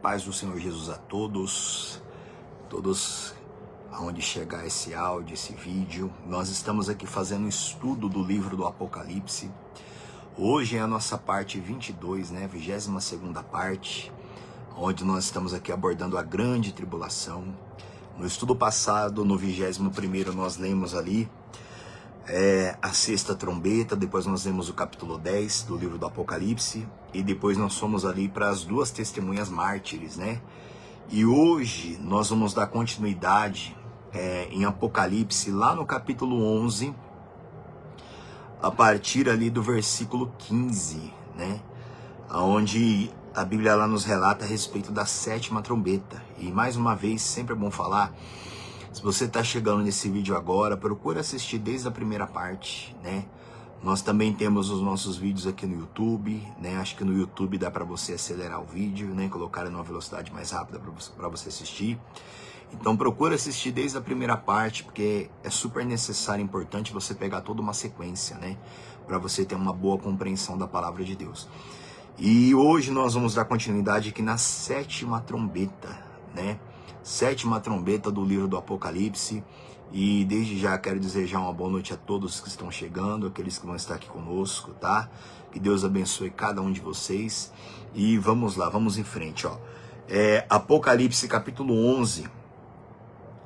paz do Senhor Jesus a todos aonde chegar esse áudio, esse vídeo. Nós estamos aqui fazendo um estudo do livro do Apocalipse. Hoje é a nossa parte 22, né, 22ª parte, onde nós estamos aqui abordando a grande tribulação. No estudo passado, no 21º, nós lemos ali a sexta trombeta, depois nós lemos o capítulo 10 do livro do Apocalipse, e depois nós fomos ali para as duas testemunhas mártires, né? E hoje nós vamos dar continuidade em Apocalipse, lá no capítulo 11, a partir ali do versículo 15, né? Onde a Bíblia lá nos relata a respeito da sétima trombeta. E mais uma vez, sempre é bom falar, se você está chegando nesse vídeo agora, procura assistir desde a primeira parte, né? Nós também temos os nossos vídeos aqui no YouTube, né? Acho que no YouTube dá para você acelerar o vídeo, né? Colocar em uma velocidade mais rápida para você assistir. Então procura assistir desde a primeira parte, porque é super necessário e importante você pegar toda uma sequência, né? Para você ter uma boa compreensão da palavra de Deus. E hoje nós vamos dar continuidade aqui na sétima trombeta, né? Sétima trombeta do livro do Apocalipse. E desde já quero desejar uma boa noite a todos que estão chegando, aqueles que vão estar aqui conosco, tá? Que Deus abençoe cada um de vocês. E vamos lá, vamos em frente, ó. Apocalipse capítulo 11,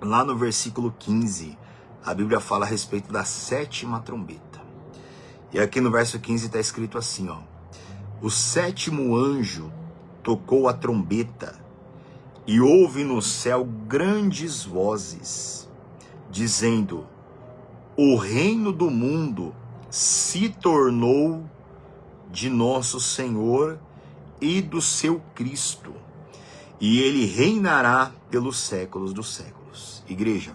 lá no versículo 15, a Bíblia fala a respeito da sétima trombeta. E aqui no verso 15 está escrito assim, ó: o sétimo anjo tocou a trombeta, e houve no céu grandes vozes, dizendo: o reino do mundo se tornou de nosso Senhor e do seu Cristo, e ele reinará pelos séculos dos séculos. Igreja,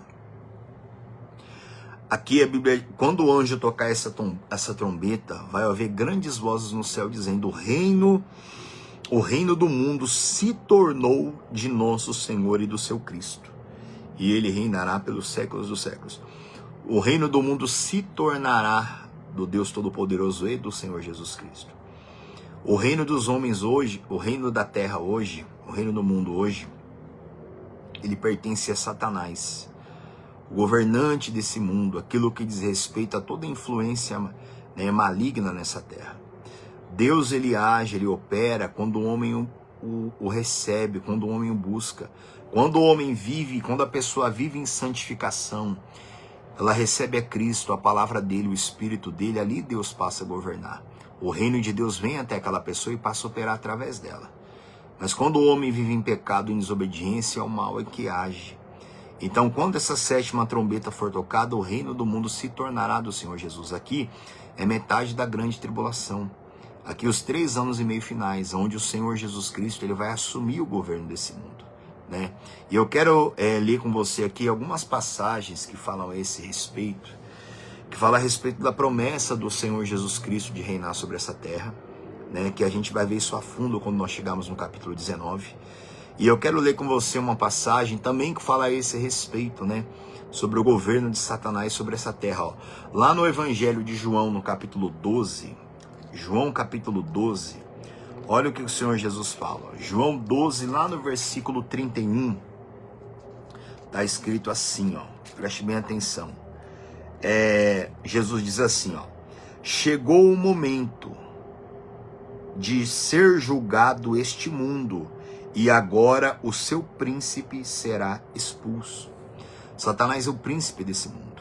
aqui a Bíblia, quando o anjo tocar essa trombeta, vai haver grandes vozes no céu dizendo: o reino do mundo se tornou de nosso Senhor e do seu Cristo, e ele reinará pelos séculos dos séculos. O reino do mundo se tornará do Deus Todo-Poderoso e do Senhor Jesus Cristo. O reino dos homens hoje, o reino da terra hoje, o reino do mundo hoje, ele pertence a Satanás, o governante desse mundo, aquilo que diz respeito a toda influência, né, maligna nessa terra. Deus, ele age, ele opera quando o homem o recebe, quando o homem o busca. Quando o homem vive, quando a pessoa vive em santificação, ela recebe a Cristo, a palavra dele, o Espírito dele, ali Deus passa a governar. O reino de Deus vem até aquela pessoa e passa a operar através dela. Mas quando o homem vive em pecado, em desobediência, o mal é que age. Então, quando essa sétima trombeta for tocada, o reino do mundo se tornará do Senhor Jesus. Aqui é metade da grande tribulação. Aqui os 3 anos e meio finais, onde o Senhor Jesus Cristo ele vai assumir o governo desse mundo, né? E eu quero ler com você aqui algumas passagens que falam a esse respeito, que falam a respeito da promessa do Senhor Jesus Cristo de reinar sobre essa terra, né? Que a gente vai ver isso a fundo quando nós chegarmos no capítulo 19. E eu quero ler com você uma passagem também que fala a esse respeito, né? Sobre o governo de Satanás sobre essa terra, ó. Lá no Evangelho de João, no capítulo 12, João capítulo 12, olha o que o Senhor Jesus fala. João 12, lá no versículo 31, está escrito assim, ó, preste bem atenção. Jesus diz assim, ó: chegou o momento de ser julgado este mundo, e agora o seu príncipe será expulso. Satanás é o príncipe desse mundo,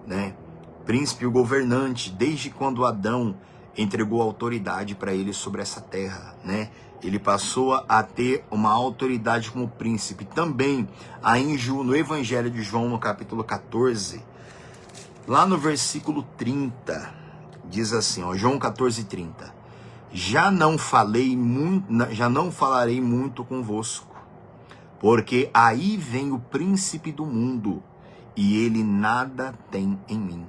né? Príncipe, o governante, desde quando Adão entregou autoridade para ele sobre essa terra, né? Ele passou a ter uma autoridade como príncipe. Também, aí no Evangelho de João, no capítulo 14, lá no versículo 30, diz assim, ó, João 14, 30. Já não falarei muito convosco, porque aí vem o príncipe do mundo, e ele nada tem em mim.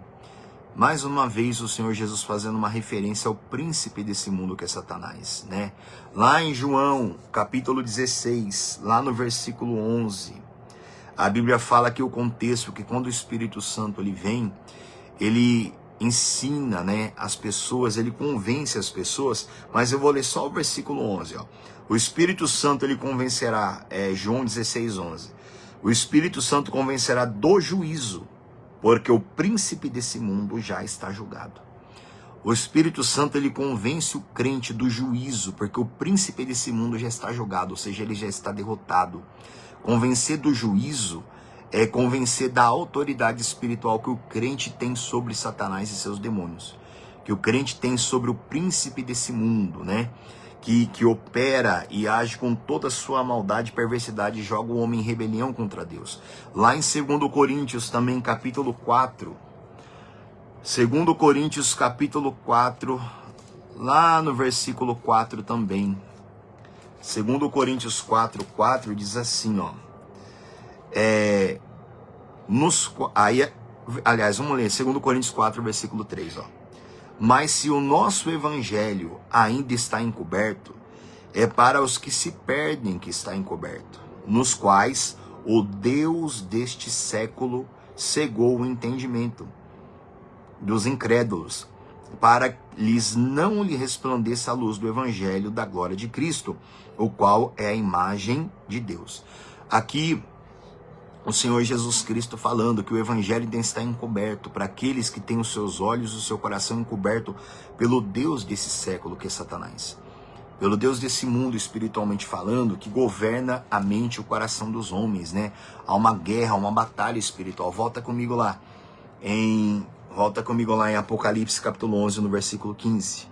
Mais uma vez o Senhor Jesus fazendo uma referência ao príncipe desse mundo que é Satanás, né? Lá em João, capítulo 16, lá no versículo 11, a Bíblia fala que o contexto, que quando o Espírito Santo ele vem, ele ensina, né, as pessoas, ele convence as pessoas, mas eu vou ler só o versículo 11, ó. O Espírito Santo, ele convencerá, João 16, 11. O Espírito Santo convencerá do juízo, porque o príncipe desse mundo já está julgado. O Espírito Santo, ele convence o crente do juízo, porque o príncipe desse mundo já está julgado, ou seja, ele já está derrotado. Convencer do juízo é convencer da autoridade espiritual que o crente tem sobre Satanás e seus demônios. Que o crente tem sobre o príncipe desse mundo, né? Que opera e age com toda a sua maldade e perversidade e joga o homem em rebelião contra Deus. Lá em 2 Coríntios também, capítulo 4. 2 Coríntios, capítulo 4, lá no versículo 4 também. 2 Coríntios 4, 4 diz assim, ó. Aliás, vamos ler 2 Coríntios 4, versículo 3, ó. Mas se o nosso evangelho ainda está encoberto, é para os que se perdem que está encoberto, nos quais o Deus deste século cegou o entendimento dos incrédulos, para lhes não lhe resplandeça a luz do evangelho da glória de Cristo, o qual é a imagem de Deus. Aqui, o Senhor Jesus Cristo falando que o evangelho ainda está encoberto para aqueles que têm os seus olhos e o seu coração encoberto pelo Deus desse século, que é Satanás. Pelo Deus desse mundo, espiritualmente falando, que governa a mente e o coração dos homens, né? Há uma guerra, uma batalha espiritual. Volta comigo lá em Apocalipse capítulo 11, no versículo 15.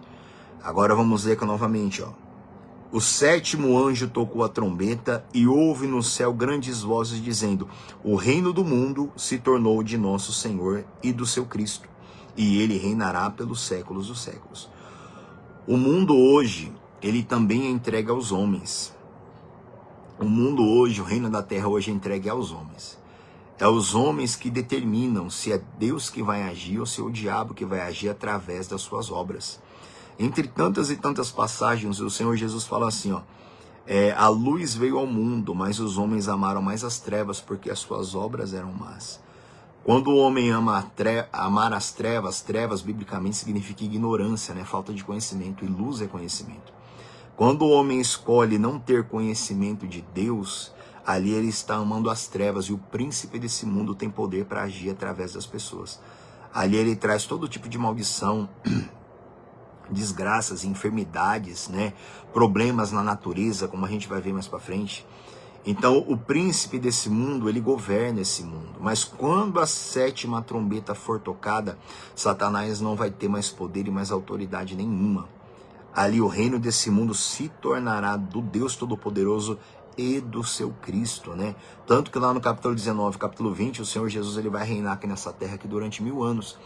Agora vamos ler novamente, ó. O sétimo anjo tocou a trombeta e houve no céu grandes vozes dizendo: o reino do mundo se tornou de nosso Senhor e do seu Cristo, e ele reinará pelos séculos dos séculos. O mundo hoje, ele também é entregue aos homens. O mundo hoje, o reino da terra hoje é entregue aos homens. É os homens que determinam se é Deus que vai agir ou se é o diabo que vai agir através das suas obras. Entre tantas e tantas passagens, o Senhor Jesus fala assim, ó, a luz veio ao mundo, mas os homens amaram mais as trevas, porque as suas obras eram más. Quando o homem amar as trevas biblicamente significa ignorância, né? Falta de conhecimento, e luz é conhecimento. Quando o homem escolhe não ter conhecimento de Deus, ali ele está amando as trevas, e o príncipe desse mundo tem poder para agir através das pessoas. Ali ele traz todo tipo de maldição, desgraças, enfermidades, né? Problemas na natureza, como a gente vai ver mais para frente. Então o príncipe desse mundo, ele governa esse mundo. Mas quando a sétima trombeta for tocada, Satanás não vai ter mais poder e mais autoridade nenhuma. Ali o reino desse mundo se tornará do Deus Todo-Poderoso e do seu Cristo, né? Tanto que lá no capítulo 19, capítulo 20, o Senhor Jesus, ele vai reinar aqui nessa terra aqui durante 1000 anos.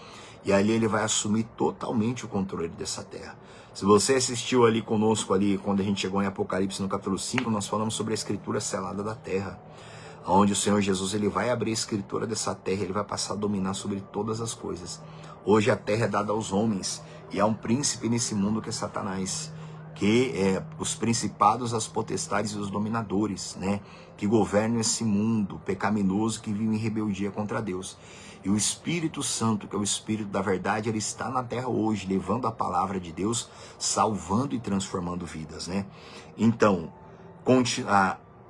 E ali ele vai assumir totalmente o controle dessa terra. Se você assistiu ali conosco, ali quando a gente chegou em Apocalipse no capítulo 5, nós falamos sobre a escritura selada da terra. Onde o Senhor Jesus, ele vai abrir a escritura dessa terra, ele vai passar a dominar sobre todas as coisas. Hoje a terra é dada aos homens, e há um príncipe nesse mundo que é Satanás, que é os principados, as potestades e os dominadores, né? Que governam esse mundo pecaminoso que vive em rebeldia contra Deus. E o Espírito Santo, que é o Espírito da verdade, ele está na terra hoje, levando a palavra de Deus, salvando e transformando vidas, né? Então,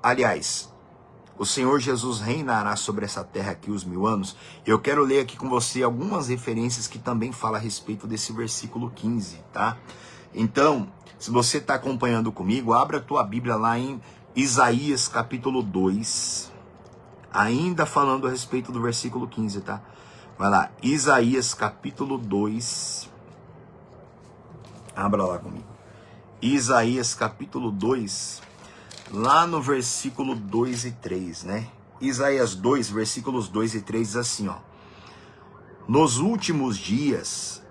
aliás, o Senhor Jesus reinará sobre essa terra aqui os 1000 anos. Eu quero ler aqui com você algumas referências que também falam a respeito desse versículo 15, tá? Então, se você está acompanhando comigo, abra a tua Bíblia lá em Isaías capítulo 2, ainda falando a respeito do versículo 15, tá? Vai lá, Isaías capítulo 2, abra lá comigo. Isaías capítulo 2, lá no versículo 2 e 3, né? Isaías 2, versículos 2 e 3 diz assim, ó. Nos últimos dias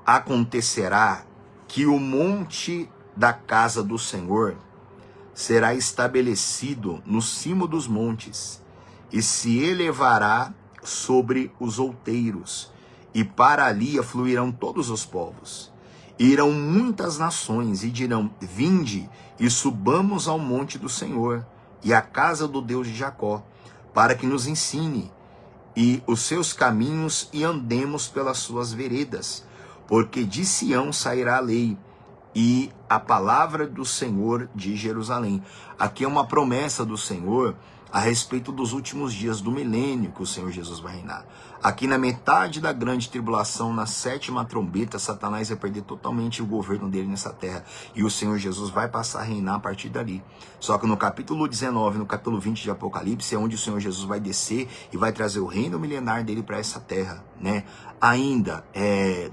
acontecerá que o monte da casa do Senhor será estabelecido no cimo dos montes, e se elevará sobre os outeiros, e para ali afluirão todos os povos. Irão muitas nações e dirão: vinde e subamos ao monte do Senhor e à casa do Deus de Jacó, para que nos ensine e os seus caminhos e andemos pelas suas veredas, porque de Sião sairá a lei e a palavra do Senhor de Jerusalém. Aqui é uma promessa do Senhor a respeito dos últimos dias do milênio que o Senhor Jesus vai reinar. Aqui na metade da grande tribulação, na 7ª trombeta, Satanás vai perder totalmente o governo dele nessa terra. E o Senhor Jesus vai passar a reinar a partir dali. Só que no capítulo 19, no capítulo 20 de Apocalipse, é onde o Senhor Jesus vai descer e vai trazer o reino milenar dele para essa terra, né? Ainda,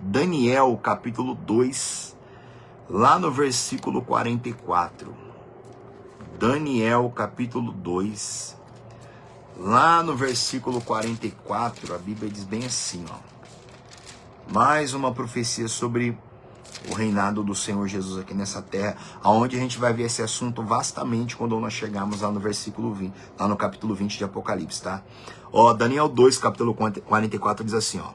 Daniel, capítulo 2, lá no versículo 44. Daniel, capítulo 2, lá no versículo 44, a Bíblia diz bem assim, ó. Mais uma profecia sobre o reinado do Senhor Jesus aqui nessa terra, aonde a gente vai ver esse assunto vastamente quando nós chegarmos lá no versículo 20, lá no capítulo 20 de Apocalipse, tá? Ó, Daniel 2, capítulo 44 diz assim, ó.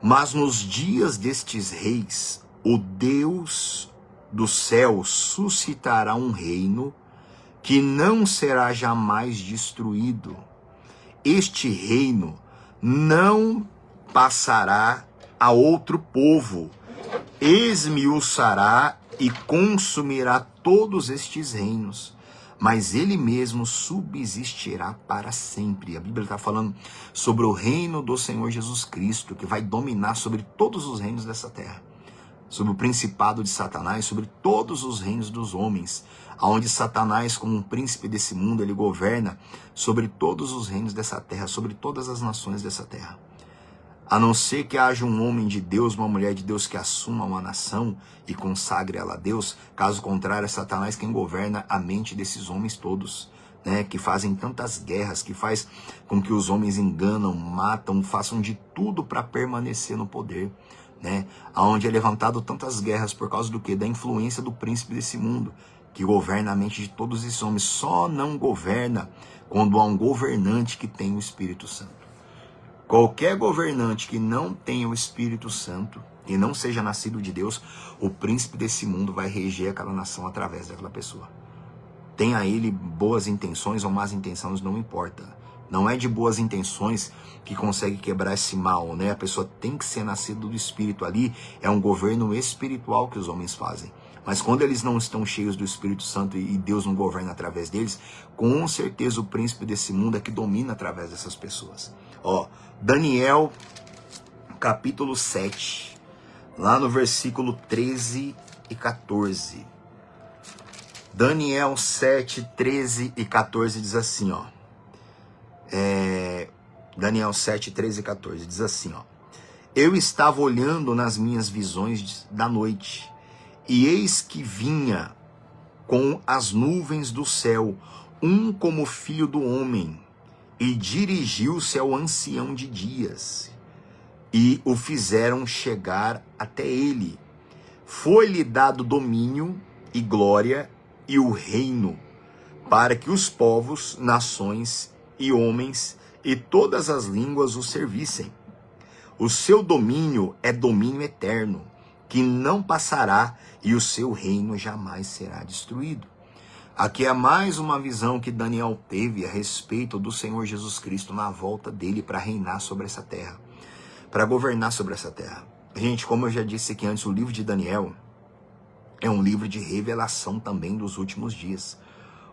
Mas nos dias destes reis, o Deus do céu suscitará um reino que não será jamais destruído. Este reino não passará a outro povo, esmiuçará e consumirá todos estes reinos, mas ele mesmo subsistirá para sempre. A Bíblia está falando sobre o reino do Senhor Jesus Cristo, que vai dominar sobre todos os reinos dessa terra, sobre o principado de Satanás, sobre todos os reinos dos homens, onde Satanás, como um príncipe desse mundo, ele governa sobre todos os reinos dessa terra, sobre todas as nações dessa terra. A não ser que haja um homem de Deus, uma mulher de Deus que assuma uma nação e consagre ela a Deus, caso contrário, é Satanás quem governa a mente desses homens todos, né, que fazem tantas guerras, que faz com que os homens enganam, matam, façam de tudo para permanecer no poder, né, aonde é levantado tantas guerras por causa do quê? Da influência do príncipe desse mundo, que governa a mente de todos esses homens. Só não governa quando há um governante que tem o Espírito Santo. Qualquer governante que não tenha o Espírito Santo e não seja nascido de Deus, o príncipe desse mundo vai reger aquela nação através daquela pessoa. Tenha ele boas intenções ou más intenções, não importa. Não é de boas intenções que consegue quebrar esse mal, né? A pessoa tem que ser nascida do Espírito. Ali é um governo espiritual que os homens fazem. Mas quando eles não estão cheios do Espírito Santo e Deus não governa através deles, com certeza o príncipe desse mundo é que domina através dessas pessoas. Ó, Daniel, capítulo 7, lá no versículo 13 e 14. Daniel 7, 13 e 14 diz assim, ó. Daniel 7, 13 e 14 diz assim, ó. Eu estava olhando nas minhas visões da noite, e eis que vinha com as nuvens do céu, um como filho do homem, e dirigiu-se ao ancião de dias, e o fizeram chegar até ele. Foi-lhe dado domínio e glória e o reino, para que os povos, nações e homens e todas as línguas o servissem. O seu domínio é domínio eterno, que não passará, e o seu reino jamais será destruído. Aqui é mais uma visão que Daniel teve a respeito do Senhor Jesus Cristo na volta dele para reinar sobre essa terra, para governar sobre essa terra. Gente, como eu já disse aqui antes, o livro de Daniel é um livro de revelação também dos últimos dias.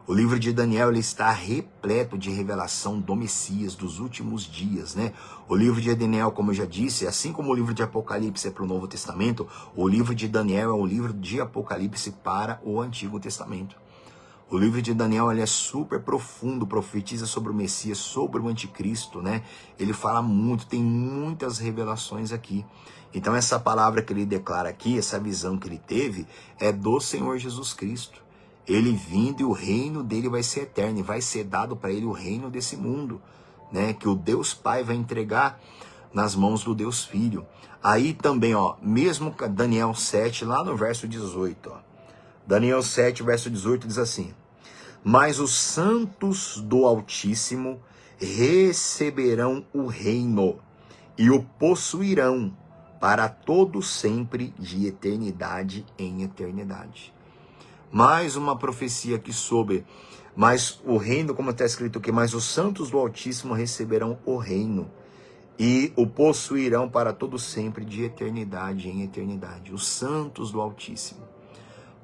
O livro de Daniel, ele está repleto de revelação do Messias, dos últimos dias, né? O livro de Daniel, como eu já disse, assim como o livro de Apocalipse é para o Novo Testamento, o livro de Daniel é o livro de Apocalipse para o Antigo Testamento. O livro de Daniel, ele é super profundo, profetiza sobre o Messias, sobre o Anticristo, né? Ele fala muito, tem muitas revelações aqui. Então essa palavra que ele declara aqui, essa visão que ele teve, é do Senhor Jesus Cristo. Ele vindo e o reino dele vai ser eterno, e vai ser dado para ele o reino desse mundo, né? Que o Deus Pai vai entregar nas mãos do Deus Filho. Aí também, ó, mesmo Daniel 7, lá no verso 18, ó. Daniel 7, verso 18 diz assim: mas os santos do Altíssimo receberão o reino e o possuirão para todo sempre, de eternidade em eternidade. Mais uma profecia aqui sobre, mas o reino, como está escrito aqui, mas os santos do Altíssimo receberão o reino e o possuirão para todo sempre, de eternidade em eternidade. Os santos do Altíssimo,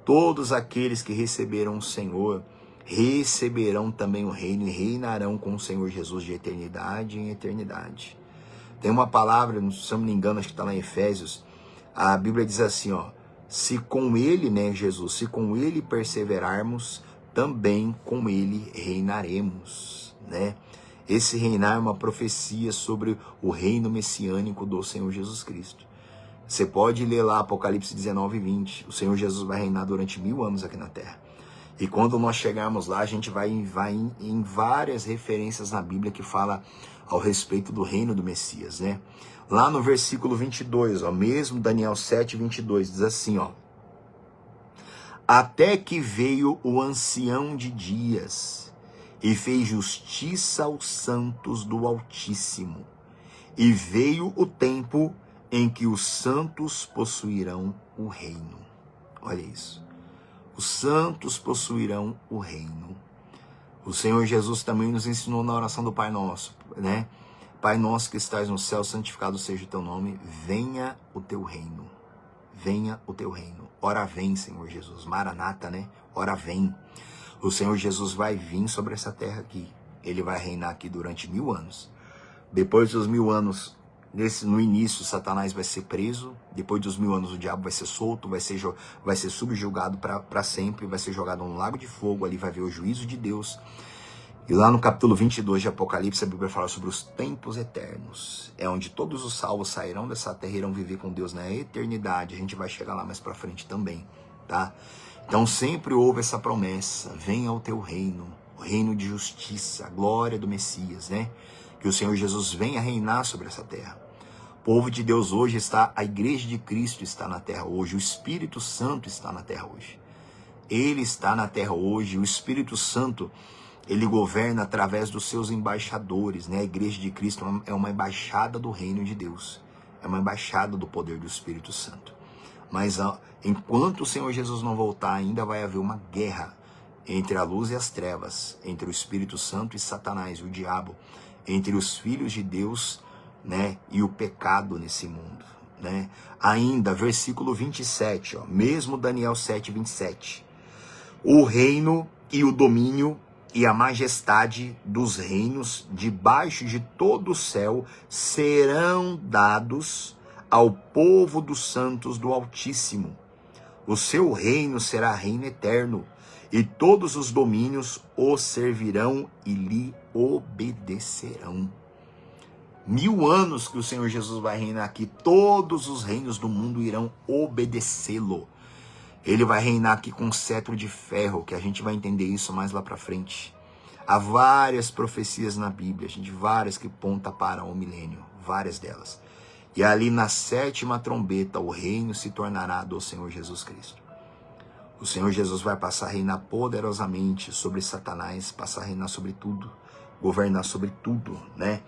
todos aqueles que receberam o Senhor, receberão também o reino e reinarão com o Senhor Jesus de eternidade em eternidade. Tem uma palavra, se eu não me engano, acho que está lá em Efésios, a Bíblia diz assim, ó, se com ele, né, Jesus, se com ele perseverarmos, também com ele reinaremos, né? Esse reinar é uma profecia sobre o reino messiânico do Senhor Jesus Cristo. Você pode ler lá Apocalipse 19 e 20. O Senhor Jesus vai reinar durante 1000 anos aqui na Terra. E quando nós chegarmos lá, a gente vai em várias referências na Bíblia que fala ao respeito do reino do Messias, né? Lá no versículo 22, ó, mesmo Daniel 7, 22, diz assim, ó. Até que veio o ancião de dias e fez justiça aos santos do Altíssimo. E veio o tempo em que os santos possuirão o reino. Olha isso. Os santos possuirão o reino. O Senhor Jesus também nos ensinou na oração do Pai Nosso, né? Pai nosso que estás no céu, santificado seja o teu nome, venha o teu reino. Venha o teu reino. Ora vem, Senhor Jesus. Maranata, né? Ora vem. O Senhor Jesus vai vir sobre essa terra aqui. Ele vai reinar aqui durante 1000 anos. Depois dos 1000 anos, no início, Satanás vai ser preso. Depois dos 1000 anos, o diabo vai ser solto, vai ser subjugado para sempre, vai ser jogado num lago de fogo. Ali vai ver o juízo de Deus. E lá no capítulo 22 de Apocalipse, a Bíblia fala sobre os tempos eternos. É onde todos os salvos sairão dessa terra e irão viver com Deus na eternidade. A gente vai chegar lá mais para frente também, tá? Então sempre houve essa promessa, venha ao teu reino, o reino de justiça, a glória do Messias, né? Que o Senhor Jesus venha reinar sobre essa terra. O povo de Deus hoje está, a igreja de Cristo está na terra hoje, o Espírito Santo está na terra hoje. Ele está na terra hoje, o Espírito Santo, ele governa através dos seus embaixadores, né? A igreja de Cristo é uma embaixada do reino de Deus, é uma embaixada do poder do Espírito Santo. Mas enquanto o Senhor Jesus não voltar, ainda vai haver uma guerra entre a luz e as trevas, entre o Espírito Santo e Satanás, o diabo, entre os filhos de Deus, né, e o pecado nesse mundo, né? Ainda, versículo 27, ó, mesmo Daniel 7, 27. O reino e o domínio e a majestade dos reinos debaixo de todo o céu serão dados ao povo dos santos do Altíssimo. O seu reino será reino eterno, e todos os domínios o servirão e lhe obedecerão. 1000 anos que o Senhor Jesus vai reinar aqui, todos os reinos do mundo irão obedecê-lo. Ele vai reinar aqui com um cetro de ferro, que a gente vai entender isso mais lá para frente. Há várias profecias na Bíblia, várias que apontam para o milênio, várias delas. E ali na 7ª trombeta, o reino se tornará do Senhor Jesus Cristo. O Senhor Jesus vai passar a reinar poderosamente sobre Satanás, passar a reinar sobre tudo, governar sobre tudo, né?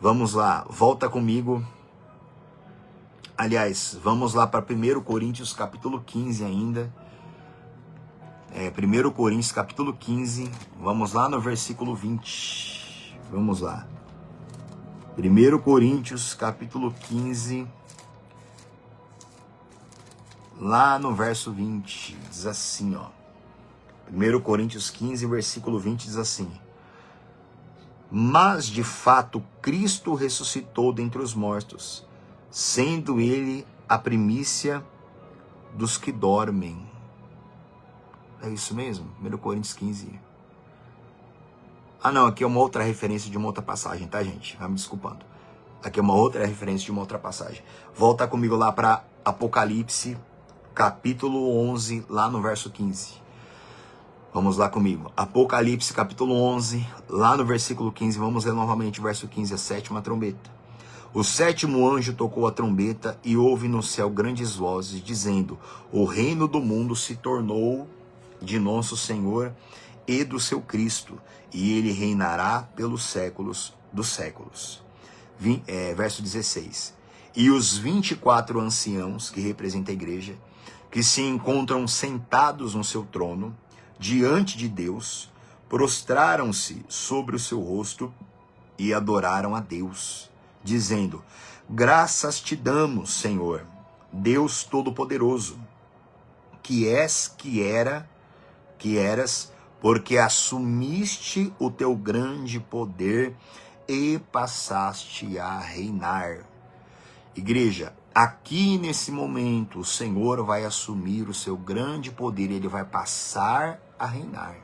Vamos lá, volta comigo. Aliás, vamos lá para 1 Coríntios capítulo 15 ainda. 1 Coríntios capítulo 15, vamos lá no versículo 20. Vamos lá. 1 Coríntios capítulo 15, lá no verso 20, diz assim, ó. 1 Coríntios 15, versículo 20 diz assim: mas de fato Cristo ressuscitou dentre os mortos, sendo ele a primícia dos que dormem. É isso mesmo? 1 Coríntios 15. Ah não, aqui é uma outra referência de uma outra passagem, tá gente? Vai me desculpando. Aqui é uma outra referência de uma outra passagem. Volta comigo lá para Apocalipse, capítulo 11, lá no verso 15. Vamos lá comigo. Apocalipse, capítulo 11, lá no versículo 15. Vamos ler novamente o verso 15, a 7ª trombeta. O 7º anjo tocou a trombeta e houve no céu grandes vozes, dizendo: o reino do mundo se tornou de nosso Senhor e do seu Cristo, e ele reinará pelos séculos dos séculos. Verso 16. E os 24 anciãos, que representam a igreja, que se encontram sentados no seu trono, diante de Deus, prostraram-se sobre o seu rosto e adoraram a Deus, dizendo: graças te damos, Senhor, Deus Todo-Poderoso, que és, que eras, porque assumiste o teu grande poder e passaste a reinar. Igreja, aqui nesse momento o Senhor vai assumir o seu grande poder, ele vai passar a reinar.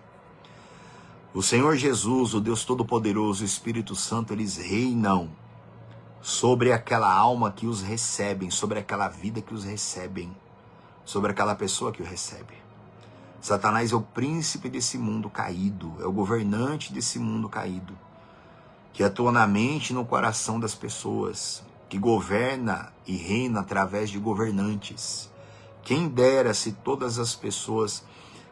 O Senhor Jesus, o Deus Todo-Poderoso, o Espírito Santo, eles reinam sobre aquela alma que os recebem, sobre aquela vida que os recebem, sobre aquela pessoa que o recebe. Satanás é o príncipe desse mundo caído, é o governante desse mundo caído, que atua na mente e no coração das pessoas, que governa e reina através de governantes. Quem dera se todas as pessoas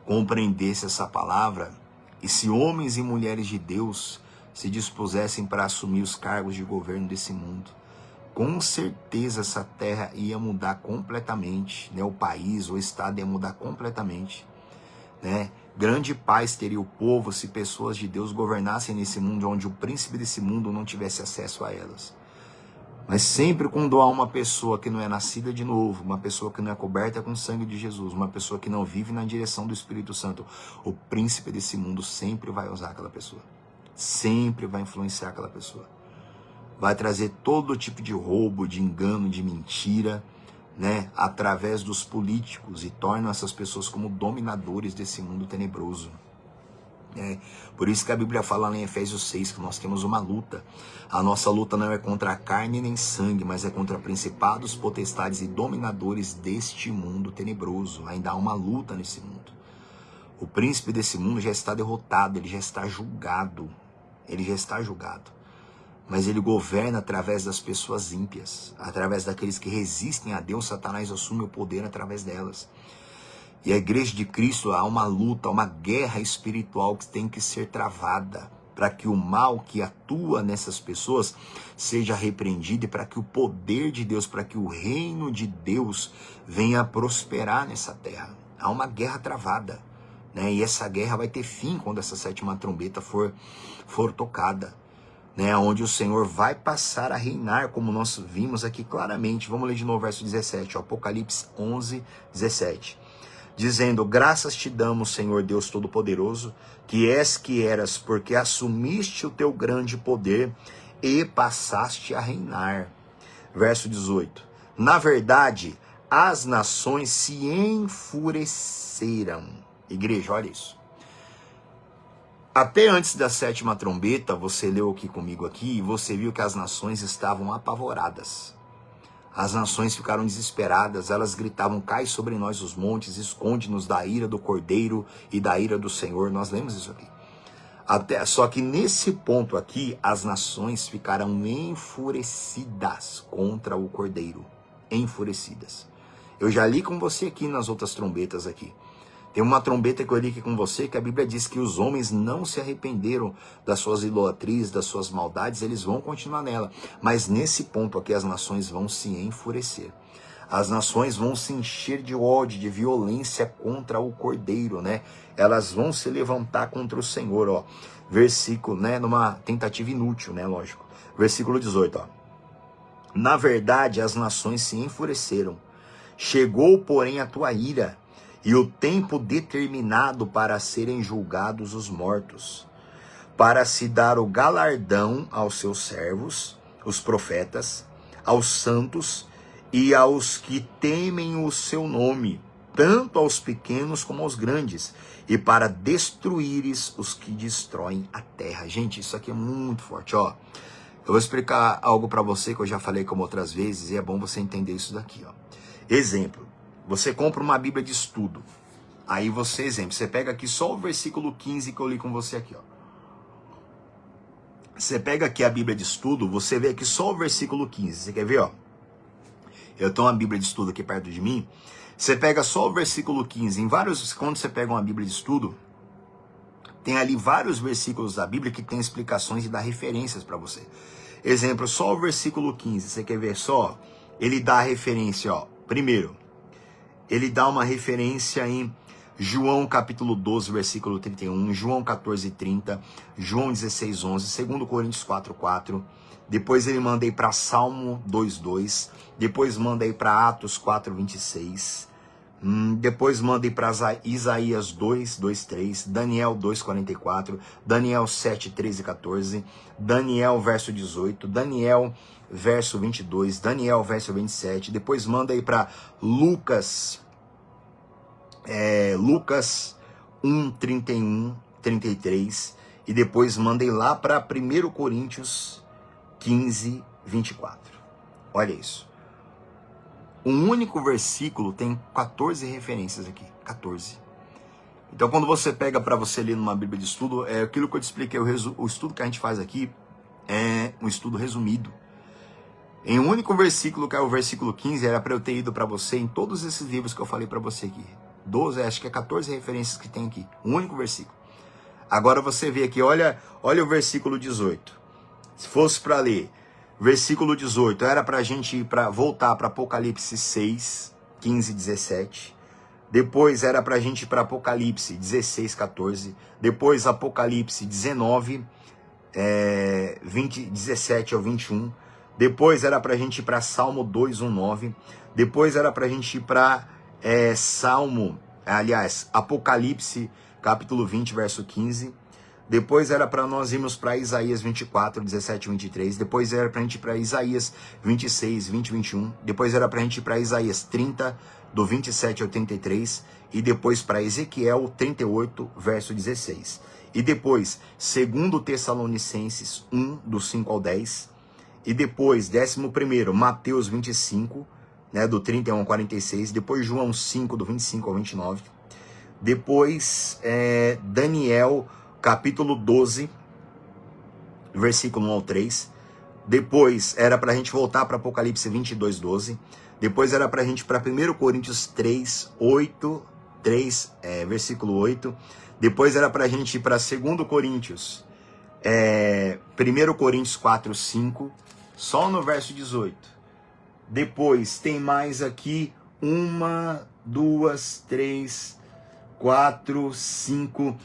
compreendessem essa palavra e se homens e mulheres de Deus se dispusessem para assumir os cargos de governo desse mundo. Com certeza essa terra ia mudar completamente, né? O país, o estado ia mudar completamente, né? Grande paz teria o povo se pessoas de Deus governassem nesse mundo onde o príncipe desse mundo não tivesse acesso a elas. Mas sempre quando há uma pessoa que não é nascida de novo, uma pessoa que não é coberta com o sangue de Jesus, uma pessoa que não vive na direção do Espírito Santo, o príncipe desse mundo sempre vai usar aquela pessoa. Sempre vai influenciar aquela pessoa. Vai trazer todo tipo de roubo, de engano, de mentira, né, através dos políticos, e tornam essas pessoas como dominadores desse mundo tenebroso. Por isso que a Bíblia fala lá em Efésios 6 que nós temos uma luta. A nossa luta não é contra a carne nem sangue, mas é contra principados, potestades e dominadores deste mundo tenebroso. Ainda há uma luta nesse mundo. O príncipe desse mundo já está derrotado, ele já está julgado. Ele já está julgado. Mas ele governa através das pessoas ímpias, através daqueles que resistem a Deus. Satanás assume o poder através delas. E a igreja de Cristo, há uma luta, uma guerra espiritual que tem que ser travada, para que o mal que atua nessas pessoas seja repreendido, e para que o poder de Deus, para que o reino de Deus venha a prosperar nessa terra. Há uma guerra travada, né? E essa guerra vai ter fim quando essa sétima trombeta for tocada, né? Onde o Senhor vai passar a reinar, como nós vimos aqui claramente. Vamos ler de novo o verso 17, Apocalipse 11, 17. Dizendo: graças te damos, Senhor Deus Todo-Poderoso, que és, que eras, porque assumiste o teu grande poder e passaste a reinar. Verso 18. Na verdade, as nações se enfureceram. Igreja, olha isso. Até antes da sétima trombeta, você leu aqui comigo aqui, e você viu que as nações estavam apavoradas. As nações ficaram desesperadas, elas gritavam: cai sobre nós os montes, esconde-nos da ira do Cordeiro e da ira do Senhor. Nós lemos isso aqui. Só que nesse ponto aqui, as nações ficaram enfurecidas contra o Cordeiro. Enfurecidas. Eu já li com você aqui nas outras trombetas aqui. Tem uma trombeta que eu li aqui com você, que a Bíblia diz que os homens não se arrependeram das suas idolatrias, das suas maldades, eles vão continuar nela. Mas nesse ponto aqui, as nações vão se enfurecer. As nações vão se encher de ódio, de violência contra o Cordeiro, né? Elas vão se levantar contra o Senhor, ó. Versículo, né? Numa tentativa inútil, né? Lógico. Versículo 18, ó. Na verdade, as nações se enfureceram. Chegou, porém, a tua ira, e o tempo determinado para serem julgados os mortos, para se dar o galardão aos seus servos, os profetas, aos santos e aos que temem o seu nome, tanto aos pequenos como aos grandes, e para destruíres os que destroem a terra. Gente, isso aqui é muito forte, ó. Eu vou explicar algo para você que eu já falei como outras vezes, e é bom você entender isso daqui, ó. Exemplo. Você compra uma Bíblia de estudo. Aí você pega aqui só o versículo 15 que eu li com você aqui, ó. Você pega aqui a Bíblia de estudo, você vê aqui só o versículo 15. Você quer ver, ó? Eu tenho uma Bíblia de estudo aqui perto de mim. Você pega só o versículo 15. Quando você pega uma Bíblia de estudo, tem ali vários versículos da Bíblia que tem explicações e dá referências para você. Exemplo, só o versículo 15. Você quer ver só? Ele dá a referência, ó. Primeiro, ele dá uma referência em João capítulo 12, versículo 31, João 14, 30, João 16, 11, 2 Coríntios 4, 4. Depois ele manda aí para Salmo 2, 2. Depois manda aí para Atos 4, 26. Depois manda aí para Isaías 2, 2, 3. Daniel 2, 44. Daniel 7, 13 e 14. Daniel verso 18. Daniel verso 22. Daniel verso 27. Depois manda aí para Lucas 1, 31, 33. E depois mandei lá para 1 Coríntios 15, 24. Olha isso. Um único versículo tem 14 referências aqui. 14. Então quando você pega para você ler numa Bíblia de estudo, é aquilo que eu te expliquei, o estudo que a gente faz aqui é um estudo resumido. Em um único versículo, que é o versículo 15, era para eu ter ido para você em todos esses livros que eu falei para você aqui. 12, acho que é 14 referências que tem aqui. Um único versículo. Agora você vê aqui, olha o versículo 18. Se fosse para ler, versículo 18, era para a gente voltar para Apocalipse 6, 15, 17. Depois era para a gente ir para Apocalipse 16, 14. Depois Apocalipse 19, 17 ao 21. Depois era para a gente ir para Salmo 2, 1, 9. Depois era para a gente ir para Apocalipse capítulo 20, verso 15. Depois era para nós irmos para Isaías 24, 17 e 23. Depois era para a gente ir para Isaías 26, 20 e 21. Depois era para a gente ir para Isaías 30, do 27 ao 33. E depois para Ezequiel 38, verso 16. E depois, 2 Tessalonicenses 1, do 5 ao 10. E depois, 11º, Mateus 25, né, do 31 ao 46. Depois, João 5, do 25 ao 29. Depois, Daniel capítulo 12, versículo 1 ao 3. Depois era para a gente voltar para Apocalipse 22, 12. Depois era para a gente ir para 1 Coríntios 3, 8, versículo 8. Depois era para a gente ir para 2 Coríntios, 1 Coríntios 4, 5, só no verso 18. Depois tem mais aqui 1, 2, 3, 4, 5...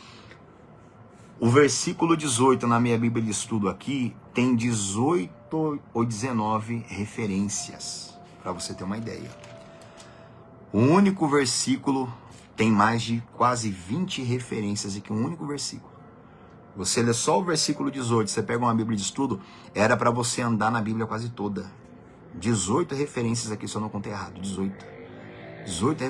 O versículo 18 na minha Bíblia de estudo aqui tem 18 ou 19 referências, para você ter uma ideia. O único versículo tem mais de quase 20 referências aqui, um único versículo. Você lê só o versículo 18, você pega uma Bíblia de estudo, era para você andar na Bíblia quase toda. 18 referências aqui, se eu não contei errado, 18,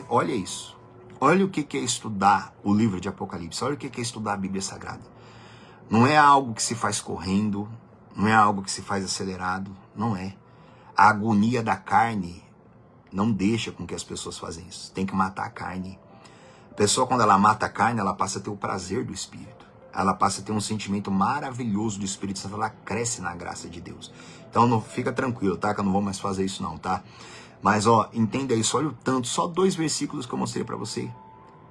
olha isso. Olha o que é estudar o livro de Apocalipse, olha o que é estudar a Bíblia Sagrada. Não é algo que se faz correndo, não é algo que se faz acelerado, não é. A agonia da carne não deixa com que as pessoas façam isso. Tem que matar a carne. A pessoa, quando ela mata a carne, ela passa a ter o prazer do Espírito. Ela passa a ter um sentimento maravilhoso do Espírito Santo, ela cresce na graça de Deus. Então não fica tranquilo, tá? Que eu não vou mais fazer isso não, tá? Mas entenda isso, olha o tanto, só 2 versículos que eu mostrei para você.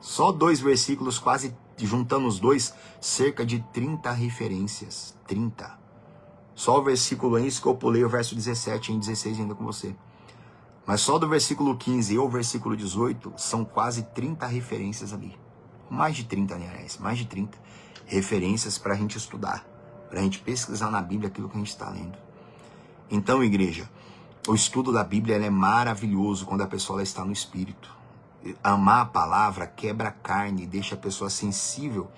Só 2 versículos, quase juntando os dois, cerca de 30 referências. 30. Só o versículo antes que eu pulei, o verso 17 e 16 ainda com você. Mas só do versículo 15 e o versículo 18, são quase 30 referências ali. Mais de 30, aliás, mais de 30 referências para a gente estudar, para a gente pesquisar na Bíblia aquilo que a gente está lendo. Então, igreja, o estudo da Bíblia é maravilhoso quando a pessoa está no Espírito. Amar a palavra quebra a carne, deixa a pessoa sensível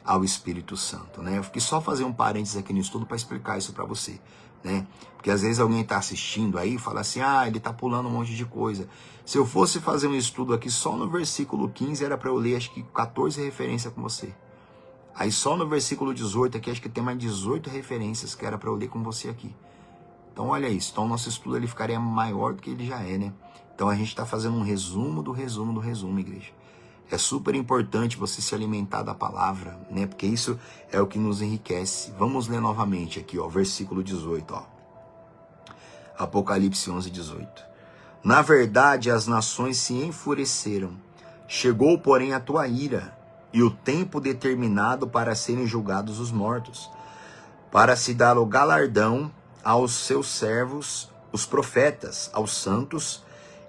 ao Espírito Santo, né? Eu fiquei só fazer um parênteses aqui no estudo para explicar isso para você, né? Porque às vezes alguém está assistindo aí e fala assim, ele está pulando um monte de coisa. Se eu fosse fazer um estudo aqui só no versículo 15, era para eu ler acho que 14 referências com você. Aí só no versículo 18 aqui, acho que tem mais 18 referências que era para eu ler com você aqui. Então olha isso, então o nosso estudo ele ficaria maior do que ele já é, né? Então a gente está fazendo um resumo do resumo do resumo, igreja. É super importante você se alimentar da palavra, né? Porque isso é o que nos enriquece. Vamos ler novamente aqui, versículo 18, Apocalipse 11, 18. Na verdade, as nações se enfureceram. Chegou, porém, a tua ira e o tempo determinado para serem julgados os mortos, para se dar o galardão aos seus servos, os profetas, aos santos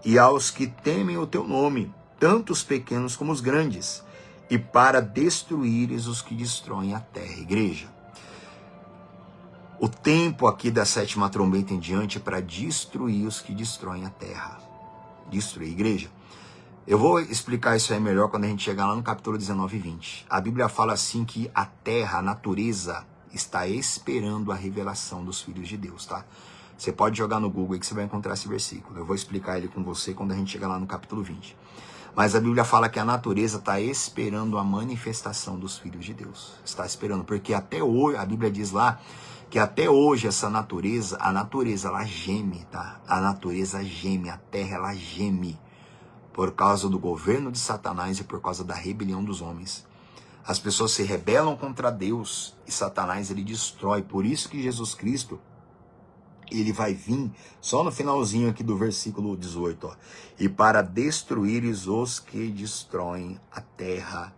e aos que temem o teu nome, tanto os pequenos como os grandes, e para destruíres os que destroem a terra. Igreja, o tempo aqui da sétima trombeta em diante é para destruir os que destroem a terra. Destruir, igreja. Eu vou explicar isso aí melhor quando a gente chegar lá no capítulo 19 e 20. A Bíblia fala assim que a terra, a natureza, está esperando a revelação dos filhos de Deus, tá? Você pode jogar no Google aí que você vai encontrar esse versículo. Eu vou explicar ele com você quando a gente chegar lá no capítulo 20. Mas a Bíblia fala que a natureza está esperando a manifestação dos filhos de Deus. Está esperando, porque até hoje, a Bíblia diz lá, que até hoje essa natureza, a natureza ela geme, tá? A natureza geme, a terra ela geme por causa do governo de Satanás e por causa da rebelião dos homens. As pessoas se rebelam contra Deus e Satanás ele destrói. Por isso que Jesus Cristo, ele vai vir só no finalzinho aqui do versículo 18, ó. E para destruíres os que destroem a terra.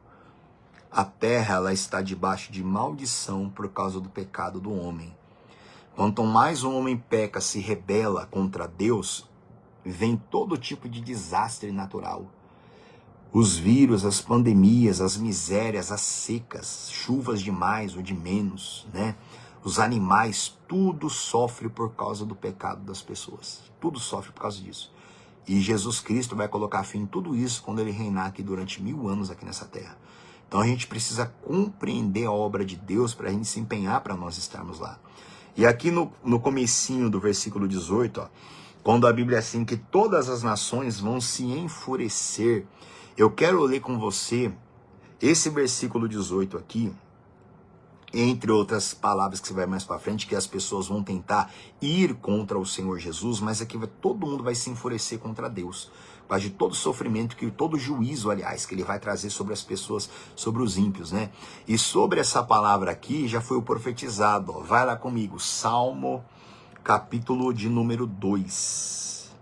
A terra ela está debaixo de maldição por causa do pecado do homem. Quanto mais o homem peca, se rebela contra Deus, vem todo tipo de desastre natural. Os vírus, as pandemias, as misérias, as secas, chuvas de mais ou de menos, né? Os animais, tudo sofre por causa do pecado das pessoas. Tudo sofre por causa disso. E Jesus Cristo vai colocar fim em tudo isso quando ele reinar aqui durante 1000 anos aqui nessa terra. Então a gente precisa compreender a obra de Deus para a gente se empenhar para nós estarmos lá. E aqui no comecinho do versículo 18, ó, quando a Bíblia é assim que todas as nações vão se enfurecer, eu quero ler com você esse versículo 18 aqui, entre outras palavras que você vai mais para frente, que as pessoas vão tentar ir contra o Senhor Jesus, mas aqui todo mundo vai se enfurecer contra Deus, por causa de todo sofrimento, todo juízo, aliás, que ele vai trazer sobre as pessoas, sobre os ímpios, né? E sobre essa palavra aqui, já foi o profetizado, ó, vai lá comigo, Salmo, capítulo de número 2.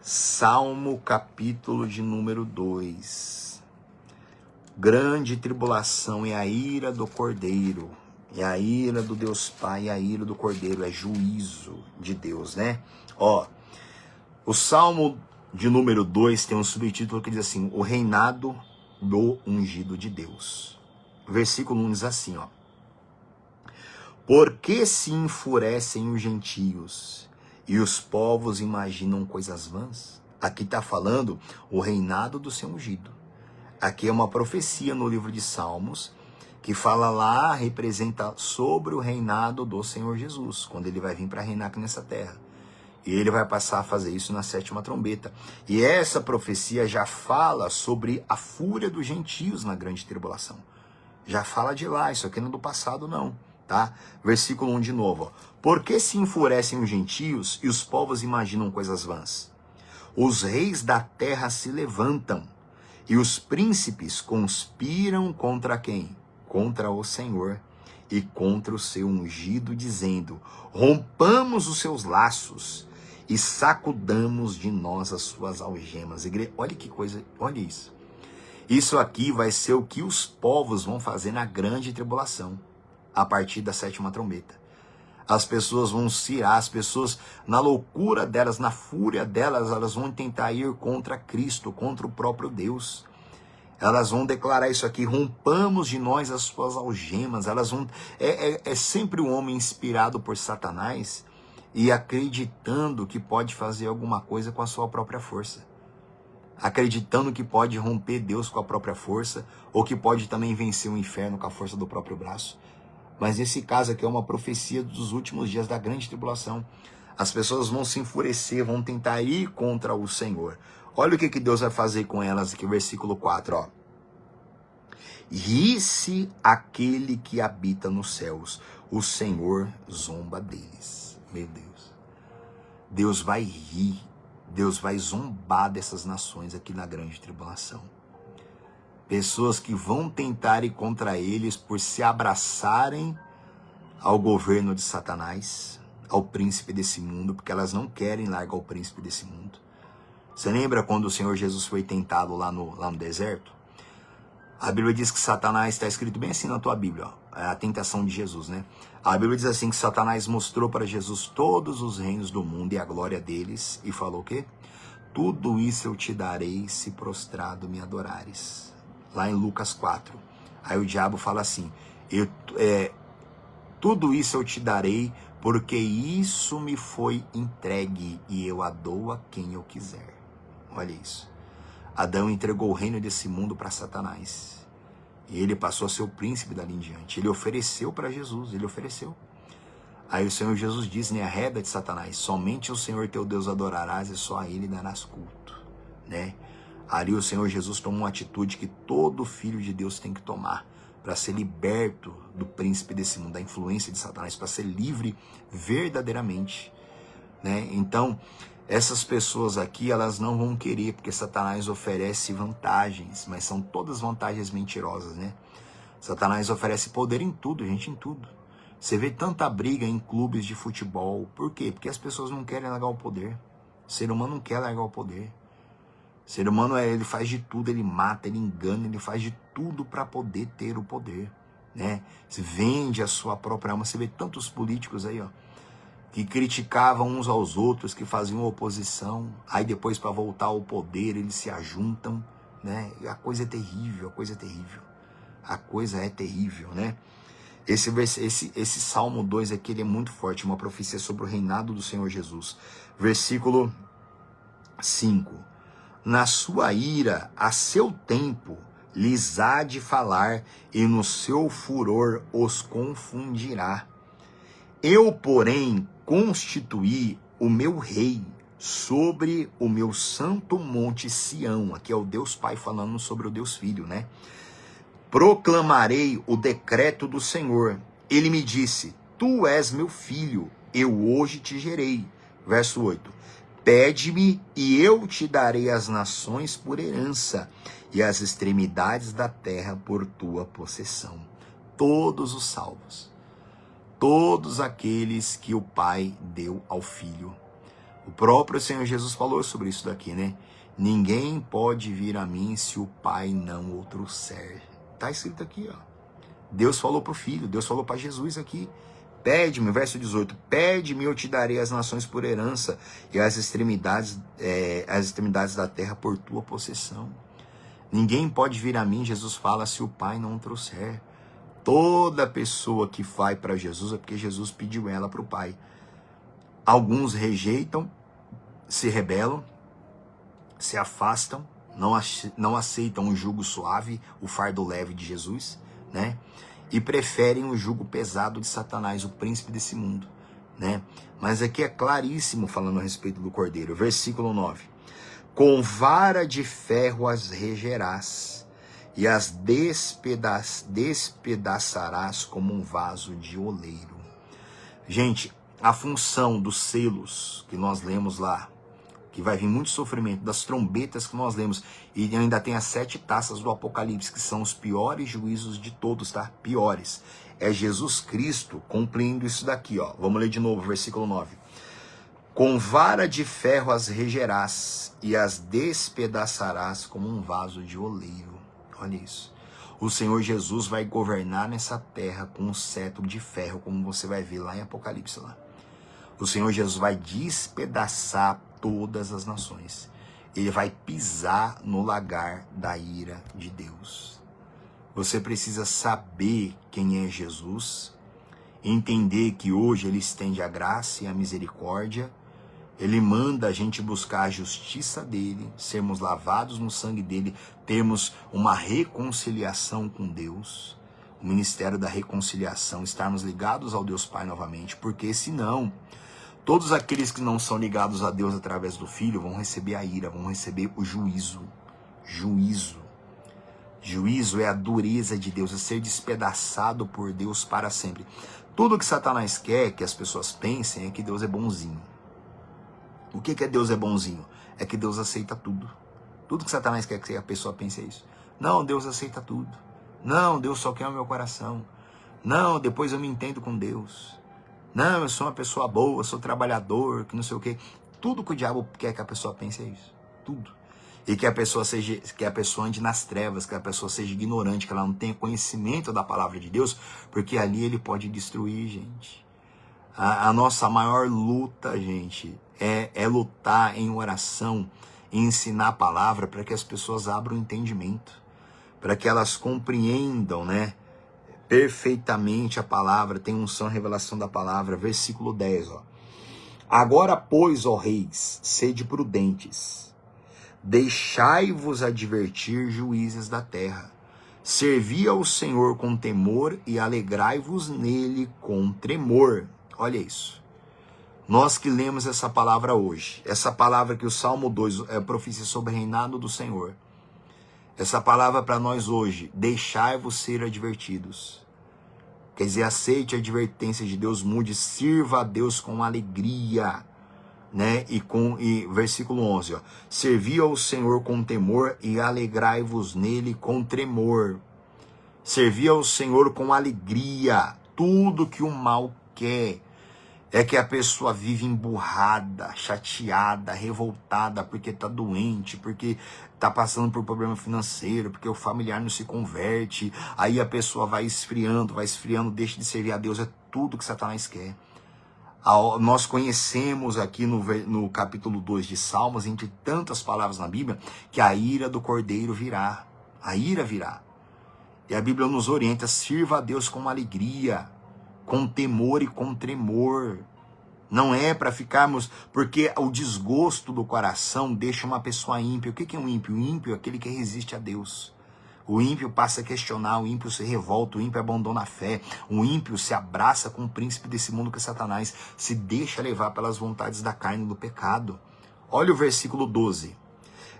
Salmo, capítulo de número 2. Grande tribulação é a ira do Cordeiro. É a ira do Deus Pai, e a ira do Cordeiro. É juízo de Deus, né? Ó, o Salmo de número 2 tem um subtítulo que diz assim, o reinado do ungido de Deus. O versículo 1 diz assim, ó. Por que se enfurecem os gentios e os povos imaginam coisas vãs? Aqui está falando o reinado do seu ungido. Aqui é uma profecia no livro de Salmos, que fala lá, representa sobre o reinado do Senhor Jesus, quando ele vai vir para reinar aqui nessa terra. E ele vai passar a fazer isso na sétima trombeta. E essa profecia já fala sobre a fúria dos gentios na grande tribulação. Já fala de lá, isso aqui não é do passado não. Tá? Versículo 1 de novo. Ó. Por que se enfurecem os gentios e os povos imaginam coisas vãs? Os reis da terra se levantam e os príncipes conspiram contra quem? Contra o Senhor e contra o seu ungido, dizendo, rompamos os seus laços e sacudamos de nós as suas algemas. Olha que coisa, olha isso. Isso aqui vai ser o que os povos vão fazer na grande tribulação. A partir da sétima trombeta. As pessoas vão se irar, as pessoas, na loucura delas, na fúria delas, elas vão tentar ir contra Cristo, contra o próprio Deus. Elas vão declarar isso aqui, rompamos de nós as suas algemas. Elas vão, é sempre o homem inspirado por Satanás e acreditando que pode fazer alguma coisa com a sua própria força. Acreditando que pode romper Deus com a própria força, ou que pode também vencer o inferno com a força do próprio braço. Mas nesse caso aqui é uma profecia dos últimos dias da grande tribulação. As pessoas vão se enfurecer, vão tentar ir contra o Senhor. Olha o que Deus vai fazer com elas aqui, versículo 4, ó. Ri-se aquele que habita nos céus, o Senhor zomba deles. Meu Deus. Deus vai rir, Deus vai zombar dessas nações aqui na grande tribulação. Pessoas que vão tentar ir contra eles por se abraçarem ao governo de Satanás, ao príncipe desse mundo, porque elas não querem largar o príncipe desse mundo. Você lembra quando o Senhor Jesus foi tentado lá no deserto? A Bíblia diz que Satanás, está escrito bem assim na tua Bíblia, ó, é a tentação de Jesus, né? A Bíblia diz assim que Satanás mostrou para Jesus todos os reinos do mundo e a glória deles, e falou o quê? tudo isso eu te darei se prostrado me adorares. Lá em Lucas 4. Aí o diabo fala assim, tudo isso eu te darei, porque isso me foi entregue e eu a dou a quem eu quiser. Olha isso. Adão entregou o reino desse mundo para Satanás. E ele passou a ser o príncipe dali em diante. Ele ofereceu para Jesus, ele ofereceu. Aí o Senhor Jesus diz, né, arreda de Satanás, somente o Senhor teu Deus adorarás e só a ele darás culto, né? Ali o Senhor Jesus tomou uma atitude que todo filho de Deus tem que tomar para ser liberto do príncipe desse mundo, da influência de Satanás, para ser livre verdadeiramente, né? Então, essas pessoas aqui, elas não vão querer, porque Satanás oferece vantagens, mas são todas vantagens mentirosas, né? Satanás oferece poder em tudo, gente, em tudo. Você vê tanta briga em clubes de futebol. Por quê? Porque as pessoas não querem largar o poder. O ser humano não quer largar o poder. O ser humano, ele faz de tudo, ele mata, ele engana, ele faz de tudo para poder ter o poder, né? Se vende a sua própria alma. Você vê tantos políticos aí, ó, que criticavam uns aos outros, que faziam oposição. Aí depois, para voltar ao poder, eles se ajuntam, né? E a coisa é terrível, a coisa é terrível. A coisa é terrível, né? Esse Salmo 2 aqui, ele é muito forte, uma profecia sobre o reinado do Senhor Jesus. Versículo 5. Na sua ira, a seu tempo, lhes há de falar, e no seu furor os confundirá. Eu, porém, constituí o meu rei sobre o meu santo monte Sião. Aqui é o Deus Pai falando sobre o Deus Filho, né? Proclamarei o decreto do Senhor. Ele me disse, tu és meu filho, eu hoje te gerei. Verso 8. Pede-me e eu te darei as nações por herança e as extremidades da terra por tua possessão. Todos os salvos, todos aqueles que o Pai deu ao Filho. O próprio Senhor Jesus falou sobre isso daqui, né? Ninguém pode vir a mim se o Pai não o trouxer. Está escrito aqui, ó. Deus falou para o Filho, Deus falou para Jesus aqui. Pede-me, verso 18, pede-me, eu te darei as nações por herança e as extremidades da terra por tua possessão. Ninguém pode vir a mim, Jesus fala, se o Pai não o trouxer. Toda pessoa que vai para Jesus é porque Jesus pediu ela para o Pai. Alguns rejeitam, se rebelam, se afastam, não aceitam o jugo suave, o fardo leve de Jesus, né? E preferem o jugo pesado de Satanás, o príncipe desse mundo, né? Mas aqui é claríssimo falando a respeito do Cordeiro. Versículo 9. Com vara de ferro as regerás e as despedaçarás como um vaso de oleiro. Gente, a função dos selos que nós lemos lá, que vai vir muito sofrimento, das trombetas que nós lemos, e ainda tem as 7 taças do Apocalipse, que são os piores juízos de todos, tá? Piores. É Jesus Cristo cumprindo isso daqui, ó. Vamos ler de novo, versículo 9. Com vara de ferro as regerás e as despedaçarás como um vaso de oleiro. Olha isso. O Senhor Jesus vai governar nessa terra com um cetro de ferro, como você vai ver lá em Apocalipse lá. O Senhor Jesus vai despedaçar todas as nações. Ele vai pisar no lagar da ira de Deus. Você precisa saber quem é Jesus, entender que hoje ele estende a graça e a misericórdia. Ele manda a gente buscar a justiça dele, sermos lavados no sangue dele, termos uma reconciliação com Deus, o ministério da reconciliação, estarmos ligados ao Deus Pai novamente, porque senão todos aqueles que não são ligados a Deus através do Filho vão receber a ira, vão receber o juízo. Juízo. Juízo é a dureza de Deus, é ser despedaçado por Deus para sempre. Tudo que Satanás quer que as pessoas pensem é que Deus é bonzinho. O que é Deus é bonzinho? É que Deus aceita tudo. Tudo que Satanás quer que a pessoa pense é isso. Não, Deus aceita tudo. Não, Deus só quer o meu coração. Não, depois eu me entendo com Deus. Não, eu sou uma pessoa boa, sou trabalhador, que não sei o quê. Tudo que o diabo quer que a pessoa pense é isso. Tudo. E que a pessoa ande nas trevas, que a pessoa seja ignorante, que ela não tenha conhecimento da palavra de Deus, porque ali ele pode destruir, gente. A nossa maior luta, gente, é lutar em oração e ensinar a palavra para que as pessoas abram o entendimento, para que elas compreendam, né, perfeitamente a palavra, tem unção, revelação da palavra. Versículo 10, ó. Agora, pois, ó reis, sede prudentes, deixai-vos advertir, juízes da terra. Servi ao Senhor com temor e alegrai-vos nele com tremor. Olha isso. Nós que lemos essa palavra hoje, essa palavra que o Salmo 2 é profecia sobre o reinado do Senhor, essa palavra para nós hoje, deixai-vos ser advertidos. Quer dizer, aceite a advertência de Deus, mude, sirva a Deus com alegria, né? E versículo 11, ó. Servi ao Senhor com temor e alegrai-vos nele com tremor. Servi ao Senhor com alegria. Tudo que o mal quer é que a pessoa vive emburrada, chateada, revoltada, porque está doente, porque está passando por problema financeiro, porque o familiar não se converte, aí a pessoa vai esfriando, deixa de servir a Deus. É tudo que Satanás quer. Nós conhecemos aqui no capítulo 2 de Salmos, entre tantas palavras na Bíblia, que a ira do Cordeiro virá. A ira virá. E a Bíblia nos orienta, sirva a Deus com alegria, com temor e com tremor. Não é para ficarmos, porque o desgosto do coração deixa uma pessoa ímpia. O que é um ímpio? O ímpio é aquele que resiste a Deus. O ímpio passa a questionar, o ímpio se revolta, o ímpio abandona a fé, o ímpio se abraça com o príncipe desse mundo que é Satanás, se deixa levar pelas vontades da carne e do pecado. Olha o versículo 12.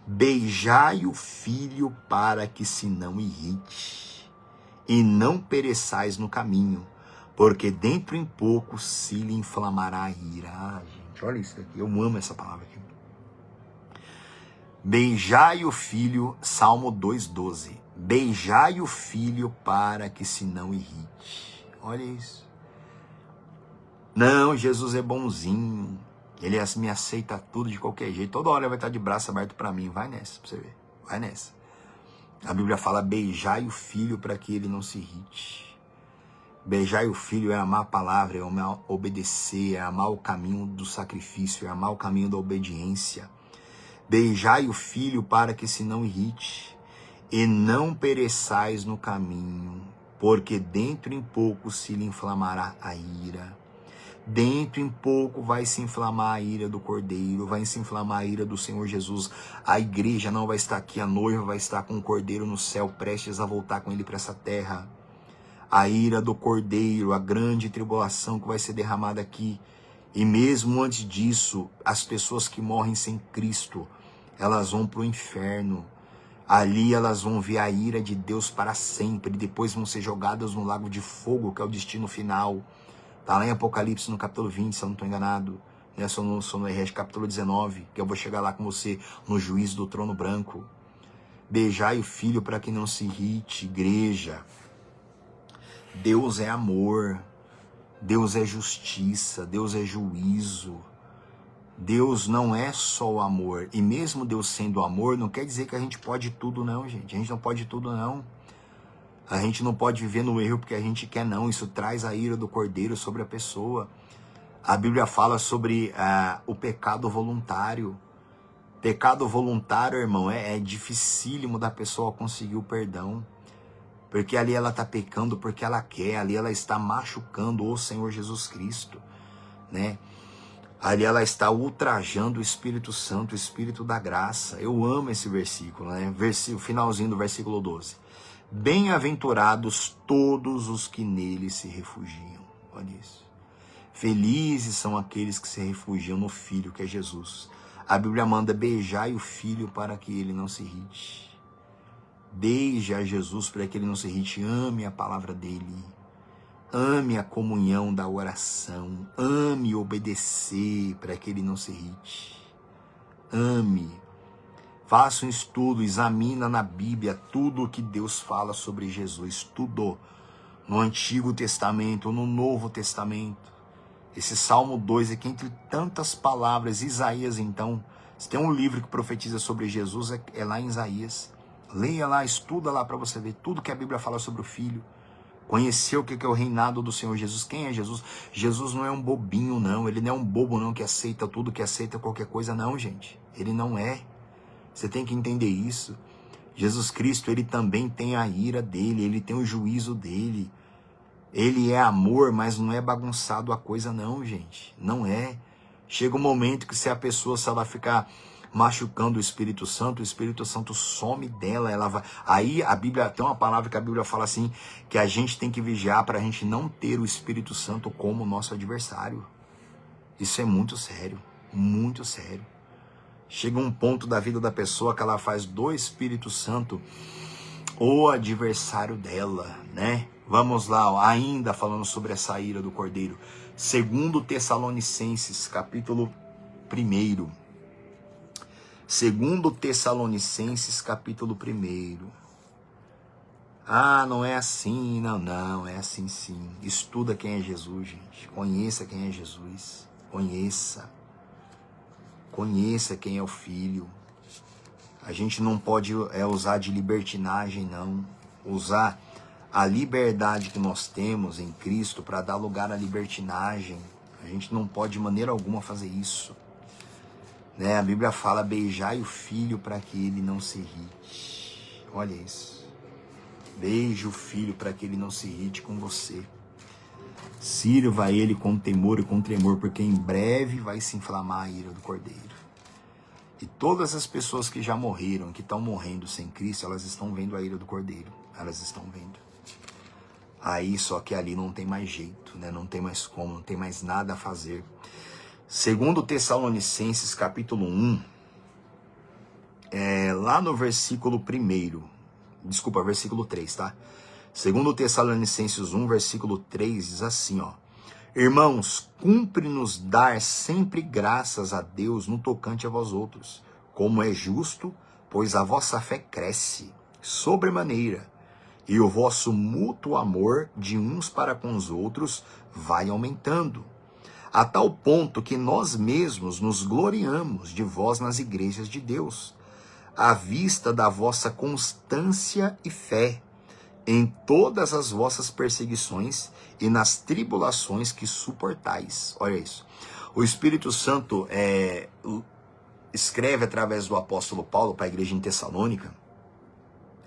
Beijai o filho para que se não irrite, e não pereçais no caminho, porque dentro em pouco se lhe inflamará a ira. Ah, gente, olha isso aqui, eu amo essa palavra aqui. Beijai o filho, Salmo 2,12. Beijai o filho para que se não irrite. Olha isso. Não, Jesus é bonzinho. Ele me aceita tudo de qualquer jeito. Toda hora ele vai estar de braço aberto para mim. Vai nessa, pra você ver. Vai nessa. A Bíblia fala, beijai o filho para que ele não se irrite. Beijai o filho é amar a palavra, é amar obedecer, é amar o caminho do sacrifício, é amar o caminho da obediência. Beijai o filho para que se não irrite, e não pereçais no caminho, porque dentro em pouco se lhe inflamará a ira. Dentro em pouco vai se inflamar a ira do Cordeiro, vai se inflamar a ira do Senhor Jesus. A igreja não vai estar aqui, a noiva vai estar com o Cordeiro no céu, prestes a voltar com ele para essa terra. A ira do Cordeiro, a grande tribulação que vai ser derramada aqui. E mesmo antes disso, as pessoas que morrem sem Cristo, elas vão para o inferno. Ali elas vão ver a ira de Deus para sempre. E depois vão ser jogadas no lago de fogo, que é o destino final. Está lá em Apocalipse, no capítulo 20, se eu não estou enganado. Sou no Herege, capítulo 19, que eu vou chegar lá com você no juízo do trono branco. Beijai o filho para que não se irrite, igreja. Deus é amor. Deus é justiça. Deus é juízo. Deus não é só o amor. E mesmo Deus sendo amor, não quer dizer que a gente pode tudo não, gente. A gente não pode tudo não. A gente não pode viver no erro porque a gente quer não. Isso traz a ira do Cordeiro sobre a pessoa. A Bíblia fala sobre o pecado voluntário. Pecado voluntário, irmão, é dificílimo da pessoa conseguir o perdão. Porque ali ela está pecando porque ela quer. Ali ela está machucando o Senhor Jesus Cristo, né? Ali ela está ultrajando o Espírito Santo, o Espírito da graça. Eu amo esse versículo, né? Finalzinho do versículo 12. Bem-aventurados todos os que nele se refugiam. Olha isso. Felizes são aqueles que se refugiam no Filho, que é Jesus. A Bíblia manda beijai o Filho para que ele não se irrite. Beije a Jesus para que ele não se irrite. Ame a palavra dele. Ame a comunhão da oração. Ame obedecer para que ele não se irrite. Ame. Faça um estudo, examina na Bíblia tudo o que Deus fala sobre Jesus. Tudo. No Antigo Testamento, no Novo Testamento. Esse Salmo 2 aqui, entre tantas palavras, Isaías então. Se tem um livro que profetiza sobre Jesus, é lá em Isaías. Leia lá, estuda lá para você ver tudo que a Bíblia fala sobre o Filho. Conhecer o que é o reinado do Senhor Jesus. Quem é Jesus? Jesus não é um bobinho, não. Ele não é um bobo, não, que aceita tudo, que aceita qualquer coisa, não, gente. Ele não é. Você tem que entender isso. Jesus Cristo, ele também tem a ira dele, ele tem o juízo dele. Ele é amor, mas não é bagunçado a coisa não, gente. Não é. Chega um momento que se ela ficar machucando o Espírito Santo some dela, ela vai. Aí a Bíblia, tem uma palavra que a Bíblia fala assim, que a gente tem que vigiar para a gente não ter o Espírito Santo como nosso adversário. Isso é muito sério, muito sério. Chega um ponto da vida da pessoa que ela faz do Espírito Santo o adversário dela, né? Vamos lá, ó, ainda falando sobre essa ira do Cordeiro. 2 Tessalonicenses, capítulo 1. 2 Tessalonicenses, capítulo 1. Ah, não é assim, não, é assim sim. Estuda quem é Jesus, gente. Conheça quem é Jesus. Conheça quem é o Filho. A gente não pode usar de libertinagem, não. Usar a liberdade que nós temos em Cristo para dar lugar à libertinagem. A gente não pode de maneira alguma fazer isso. Né? A Bíblia fala, beijai o filho para que ele não se irrite. Olha isso. Beije o filho para que ele não se irrite com você. Sirva a ele com temor e com tremor, porque em breve vai se inflamar a ira do Cordeiro. E todas as pessoas que já morreram, que estão morrendo sem Cristo, elas estão vendo a ira do Cordeiro. Elas estão vendo. Aí, só que ali não tem mais jeito, né? Não tem mais como, não tem mais nada a fazer. 2 Tessalonicenses, capítulo 1, lá no versículo 1, desculpa, versículo 3, tá? 2 Tessalonicenses 1, versículo 3, diz assim, ó. Irmãos, cumpre-nos dar sempre graças a Deus no tocante a vós outros, como é justo, pois a vossa fé cresce, sobremaneira, e o vosso mútuo amor de uns para com os outros vai aumentando, a tal ponto que nós mesmos nos gloriamos de vós nas igrejas de Deus, à vista da vossa constância e fé, em todas as vossas perseguições e nas tribulações que suportais. Olha isso. O Espírito Santo escreve através do apóstolo Paulo para a igreja em Tessalônica,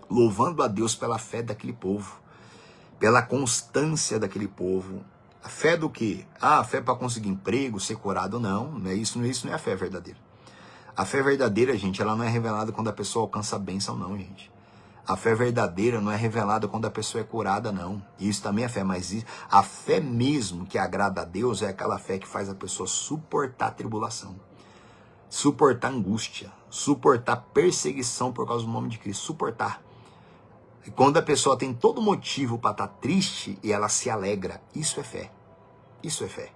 louvando a Deus pela fé daquele povo, pela constância daquele povo. A fé do quê? A fé para conseguir emprego, ser curado, não. Isso não é a fé verdadeira. A fé verdadeira, gente, ela não é revelada quando a pessoa alcança a bênção, não, gente. A fé verdadeira não é revelada quando a pessoa é curada, não. Isso também é fé, mas a fé mesmo que agrada a Deus é aquela fé que faz a pessoa suportar a tribulação, suportar angústia, suportar perseguição por causa do nome de Cristo, suportar. E quando a pessoa tem todo motivo para estar triste e ela se alegra, isso é fé. Isso é fé.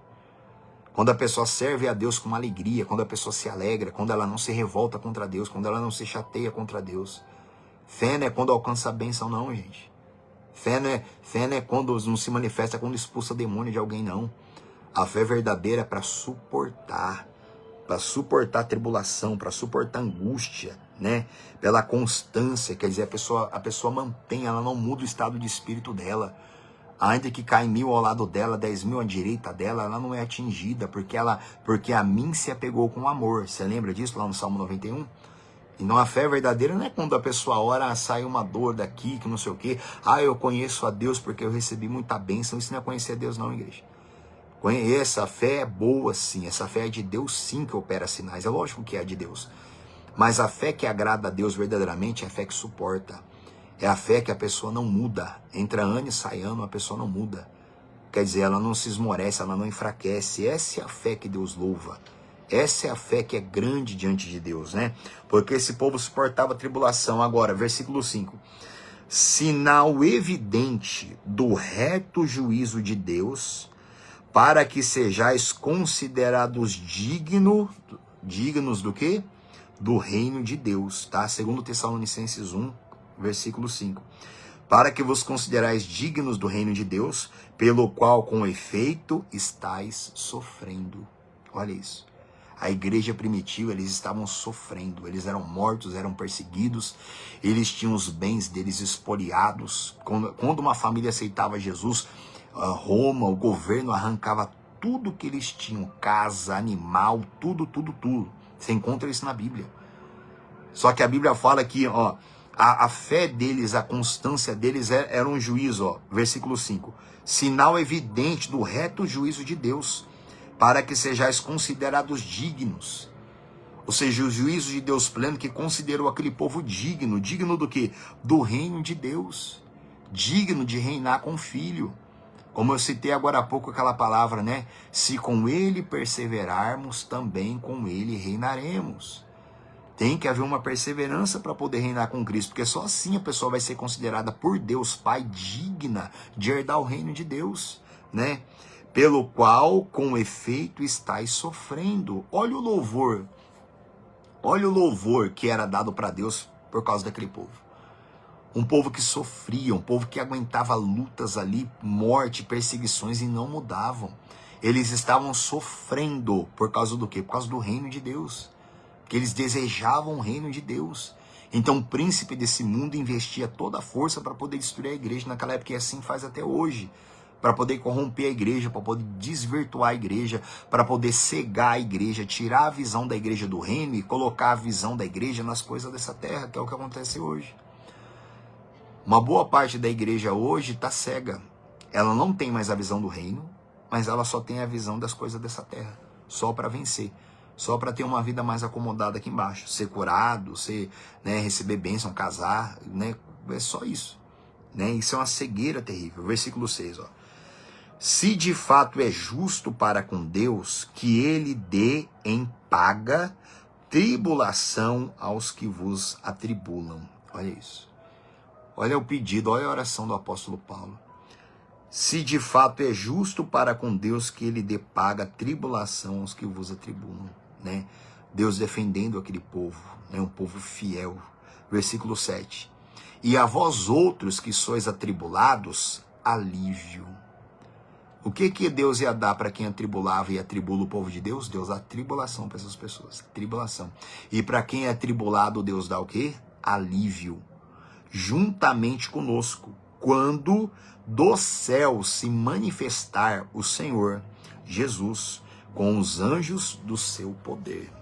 Quando a pessoa serve a Deus com alegria, quando a pessoa se alegra, quando ela não se revolta contra Deus, quando ela não se chateia contra Deus. Fé não é quando alcança a bênção, não, gente. Fé não é quando não se manifesta, quando expulsa demônio de alguém, não. A fé verdadeira é para suportar a tribulação, para suportar a angústia, né? Pela constância, quer dizer, a pessoa mantém, ela não muda o estado de espírito dela. Ainda que cai 1000 ao lado dela, 10.000 à direita dela, ela não é atingida, porque a mim se apegou com amor. Você lembra disso lá no Salmo 91? Então a fé verdadeira não é quando a pessoa ora, sai uma dor daqui, que não sei o quê. Eu conheço a Deus porque eu recebi muita bênção. Isso não é conhecer a Deus não, igreja. Essa fé é boa sim, essa fé é de Deus sim que opera sinais. É lógico que é de Deus. Mas a fé que agrada a Deus verdadeiramente é a fé que suporta. É a fé que a pessoa não muda. Entra ano e sai ano, a pessoa não muda. Quer dizer, ela não se esmorece, ela não enfraquece. Essa é a fé que Deus louva. Essa é a fé que é grande diante de Deus, né? Porque esse povo suportava a tribulação. Agora, versículo 5. Sinal evidente do reto juízo de Deus, para que sejais considerados dignos do quê? Do reino de Deus, tá? 2 Tessalonicenses 1, versículo 5. Para que vos considerais dignos do reino de Deus, pelo qual com efeito estáis sofrendo. Olha isso. A igreja primitiva, eles estavam sofrendo, eles eram mortos, eram perseguidos, eles tinham os bens deles espoliados. Quando uma família aceitava Jesus, Roma, o governo arrancava tudo que eles tinham, casa, animal, tudo. Você encontra isso na Bíblia. Só que a Bíblia fala que, ó, a fé deles, a constância deles era um juízo, ó, versículo 5. Sinal evidente do reto juízo de Deus, para que sejais considerados dignos. Ou seja, o juízo de Deus pleno que considerou aquele povo digno. Digno do quê? Do reino de Deus. Digno de reinar com o Filho. Como eu citei agora há pouco aquela palavra, né? Se com ele perseverarmos, também com ele reinaremos. Tem que haver uma perseverança para poder reinar com Cristo, porque só assim a pessoa vai ser considerada por Deus Pai digna de herdar o reino de Deus, né? Pelo qual, com efeito, estáis sofrendo. Olha o louvor que era dado para Deus por causa daquele povo. Um povo que sofria, um povo que aguentava lutas ali, morte, perseguições e não mudavam. Eles estavam sofrendo por causa do quê? Por causa do reino de Deus. Porque eles desejavam o reino de Deus. Então o príncipe desse mundo investia toda a força para poder destruir a igreja naquela época, e assim faz até hoje. Para poder corromper a igreja, para poder desvirtuar a igreja, para poder cegar a igreja, tirar a visão da igreja do reino e colocar a visão da igreja nas coisas dessa terra, que é o que acontece hoje. Uma boa parte da igreja hoje está cega. Ela não tem mais a visão do reino, mas ela só tem a visão das coisas dessa terra, só para vencer. Só para ter uma vida mais acomodada aqui embaixo. Ser curado, né, receber bênção, casar, né, é só isso. Né? Isso é uma cegueira terrível. Versículo 6. Ó. Se de fato é justo para com Deus, que ele dê em paga tribulação aos que vos atribulam. Olha isso. Olha o pedido, olha a oração do apóstolo Paulo. Se de fato é justo para com Deus, que ele dê paga tribulação aos que vos atribulam. Né? Deus defendendo aquele povo, né? Um povo fiel. Versículo 7. E a vós outros que sois atribulados, alívio. O que Deus ia dar para quem atribulava e atribula o povo de Deus? Deus dá tribulação para essas pessoas. Tribulação. E para quem é atribulado, Deus dá o quê? Alívio. Juntamente conosco. Quando do céu se manifestar o Senhor Jesus com os anjos do seu poder.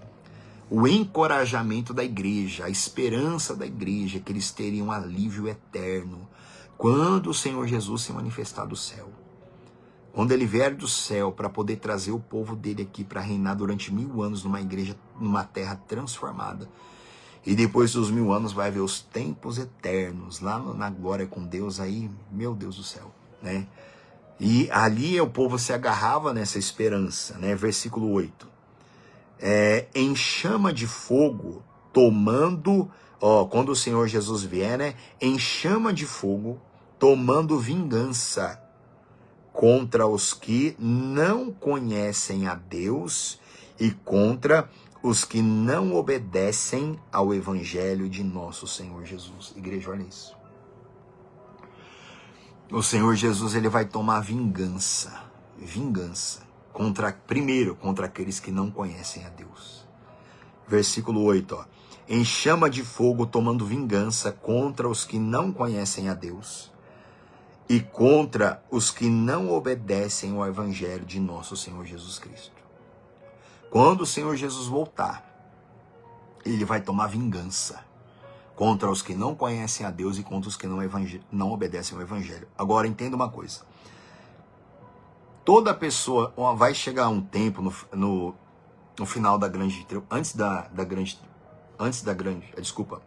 O encorajamento da igreja, a esperança da igreja, que eles teriam alívio eterno quando o Senhor Jesus se manifestar do céu. Quando ele vier do céu para poder trazer o povo dele aqui para reinar durante 1000 anos numa igreja, numa terra transformada. E depois dos 1000 anos vai haver os tempos eternos, lá na glória com Deus, aí, meu Deus do céu, né? E ali o povo se agarrava nessa esperança, né? Versículo 8. Em chama de fogo, tomando, quando o Senhor Jesus vier, né? Em chama de fogo, tomando vingança contra os que não conhecem a Deus e contra os que não obedecem ao evangelho de nosso Senhor Jesus. Igreja, olha isso. O Senhor Jesus, ele vai tomar vingança. Primeiro contra aqueles que não conhecem a Deus. Versículo 8, ó. Em chama de fogo, tomando vingança contra os que não conhecem a Deus e contra os que não obedecem ao evangelho de nosso Senhor Jesus Cristo. Quando o Senhor Jesus voltar, ele vai tomar vingança contra os que não conhecem a Deus e contra os que não obedecem ao evangelho. Agora, entenda uma coisa. Toda pessoa, vai chegar um tempo no final da grande,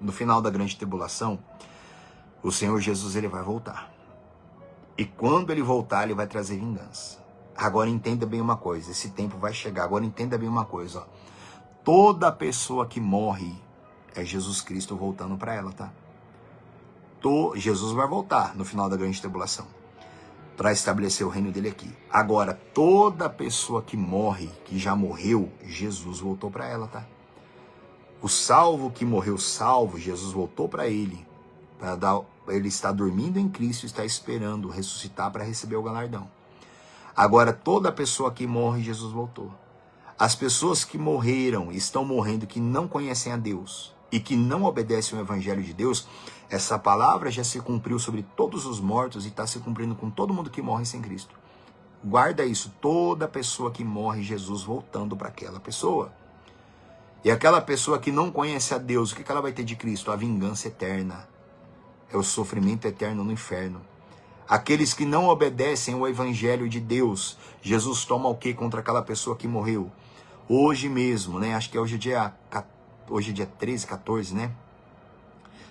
no final da grande tribulação, o Senhor Jesus, ele vai voltar. E quando ele voltar, ele vai trazer vingança. Agora entenda bem uma coisa, esse tempo vai chegar. Agora entenda bem uma coisa, ó. Toda pessoa que morre é Jesus Cristo voltando para ela, tá? Jesus vai voltar no final da grande tribulação para estabelecer o reino dele aqui. Agora, toda pessoa que morre, que já morreu, Jesus voltou para ela, tá? O salvo que morreu salvo, Jesus voltou para ele. Ele está dormindo em Cristo, está esperando ressuscitar para receber o galardão. Agora, toda pessoa que morre, Jesus voltou. As pessoas que morreram, estão morrendo, que não conhecem a Deus e que não obedecem ao evangelho de Deus, essa palavra já se cumpriu sobre todos os mortos e está se cumprindo com todo mundo que morre sem Cristo. Guarda isso, toda pessoa que morre, Jesus voltando para aquela pessoa. E aquela pessoa que não conhece a Deus, o que ela vai ter de Cristo? A vingança eterna. É o sofrimento eterno no inferno. Aqueles que não obedecem ao evangelho de Deus, Jesus toma o que contra aquela pessoa que morreu? Hoje mesmo, né? Acho que hoje é dia 13, 14, né?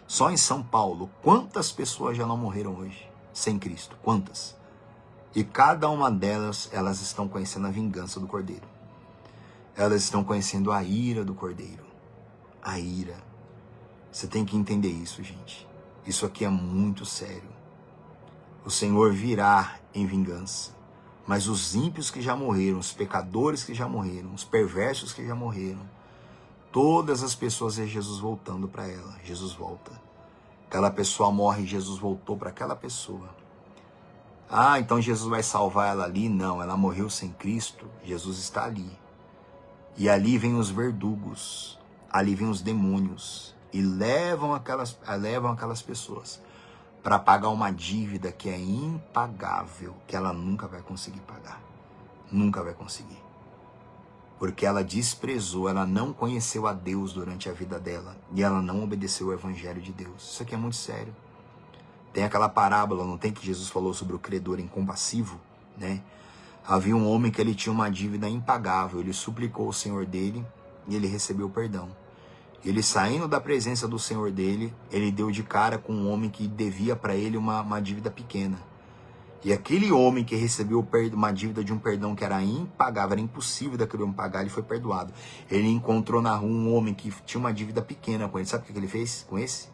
Só em São Paulo, quantas pessoas já não morreram hoje sem Cristo? Quantas? E cada uma delas, elas estão conhecendo a vingança do Cordeiro. Elas estão conhecendo a ira do Cordeiro. A ira. Você tem que entender isso, gente. Isso aqui é muito sério. O Senhor virá em vingança. Mas os ímpios que já morreram, os pecadores que já morreram, os perversos que já morreram, todas as pessoas é Jesus voltando para ela. Jesus volta. Aquela pessoa morre e Jesus voltou para aquela pessoa. Ah, então Jesus vai salvar ela ali? Não, ela morreu sem Cristo. Jesus está ali. E ali vem os verdugos, ali vem os demônios e levam aquelas pessoas para pagar uma dívida que é impagável, que ela nunca vai conseguir pagar. Nunca vai conseguir. Porque ela desprezou, ela não conheceu a Deus durante a vida dela e ela não obedeceu o evangelho de Deus. Isso aqui é muito sério. Tem aquela parábola, não tem, que Jesus falou sobre o credor incompassivo, né? Havia um homem que ele tinha uma dívida impagável, ele suplicou ao Senhor dele e ele recebeu perdão. Ele, saindo da presença do Senhor dele, ele deu de cara com um homem que devia para ele uma dívida pequena. E aquele homem que recebeu uma dívida de um perdão que era impagável, era impossível daquele homem pagar, ele foi perdoado. Ele encontrou na rua um homem que tinha uma dívida pequena com ele. Sabe o que ele fez com esse?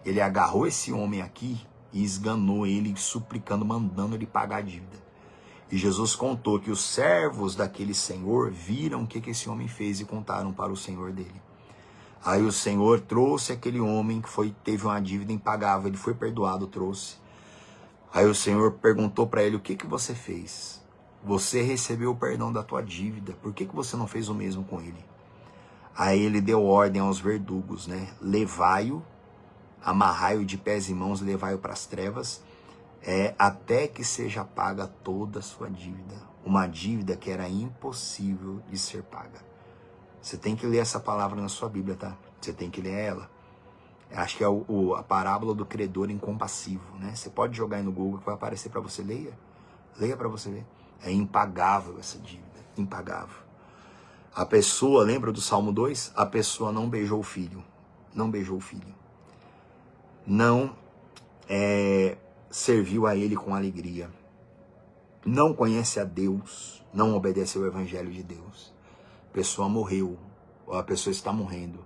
Ele agarrou esse homem aqui e esganou ele, suplicando, mandando ele pagar a dívida. E Jesus contou que os servos daquele senhor viram o que esse homem fez e contaram para o senhor dele. Aí o Senhor trouxe aquele homem que teve uma dívida impagável, ele foi perdoado, trouxe. Aí o Senhor perguntou para ele, o que você fez? Você recebeu o perdão da tua dívida, por que você não fez o mesmo com ele? Aí ele deu ordem aos verdugos, né? Levai-o, amarrai-o de pés e mãos, levai-o para as trevas, até que seja paga toda a sua dívida. Uma dívida que era impossível de ser paga. Você tem que ler essa palavra na sua Bíblia, tá? Você tem que ler ela. Acho que é a parábola do credor incompassivo, né? Você pode jogar aí no Google que vai aparecer para você. Leia. Leia para você ver. É impagável essa dívida. Impagável. A pessoa, lembra do Salmo 2? A pessoa não beijou o filho. Não beijou o filho. Não serviu a ele com alegria. Não conhece a Deus. Não obedece ao evangelho de Deus. A pessoa morreu, ou a pessoa está morrendo.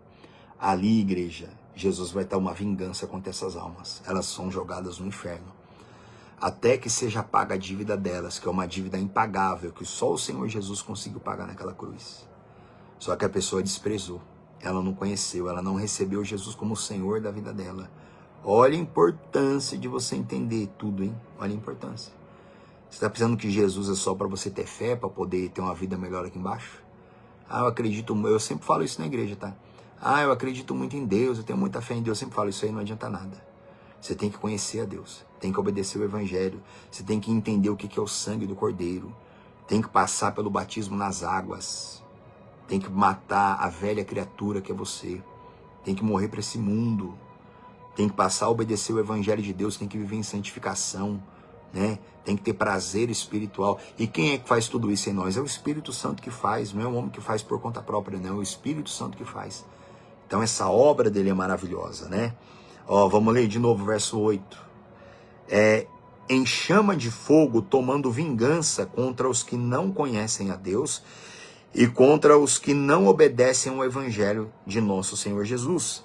Ali, igreja, Jesus vai dar uma vingança contra essas almas. Elas são jogadas no inferno. Até que seja paga a dívida delas, que é uma dívida impagável, que só o Senhor Jesus conseguiu pagar naquela cruz. Só que a pessoa desprezou. Ela não conheceu, ela não recebeu Jesus como o Senhor da vida dela. Olha a importância de você entender tudo, hein? Olha a importância. Você está pensando que Jesus é só para você ter fé, para poder ter uma vida melhor aqui embaixo? Ah, eu sempre falo isso na igreja, tá? Ah, eu acredito muito em Deus, eu tenho muita fé em Deus, eu sempre falo, isso aí não adianta nada. Você tem que conhecer a Deus, tem que obedecer o evangelho, você tem que entender o que é o sangue do Cordeiro, tem que passar pelo batismo nas águas, tem que matar a velha criatura que é você, tem que morrer para esse mundo, tem que passar a obedecer o evangelho de Deus, tem que viver em santificação, né? Tem que ter prazer espiritual. E quem é que faz tudo isso em nós? É o Espírito Santo que faz, não é o homem que faz por conta própria, não, é o Espírito Santo que faz. Então essa obra dele é maravilhosa, né? Ó, vamos ler de novo o verso 8. Em chama de fogo, tomando vingança contra os que não conhecem a Deus e contra os que não obedecem ao evangelho de nosso Senhor Jesus.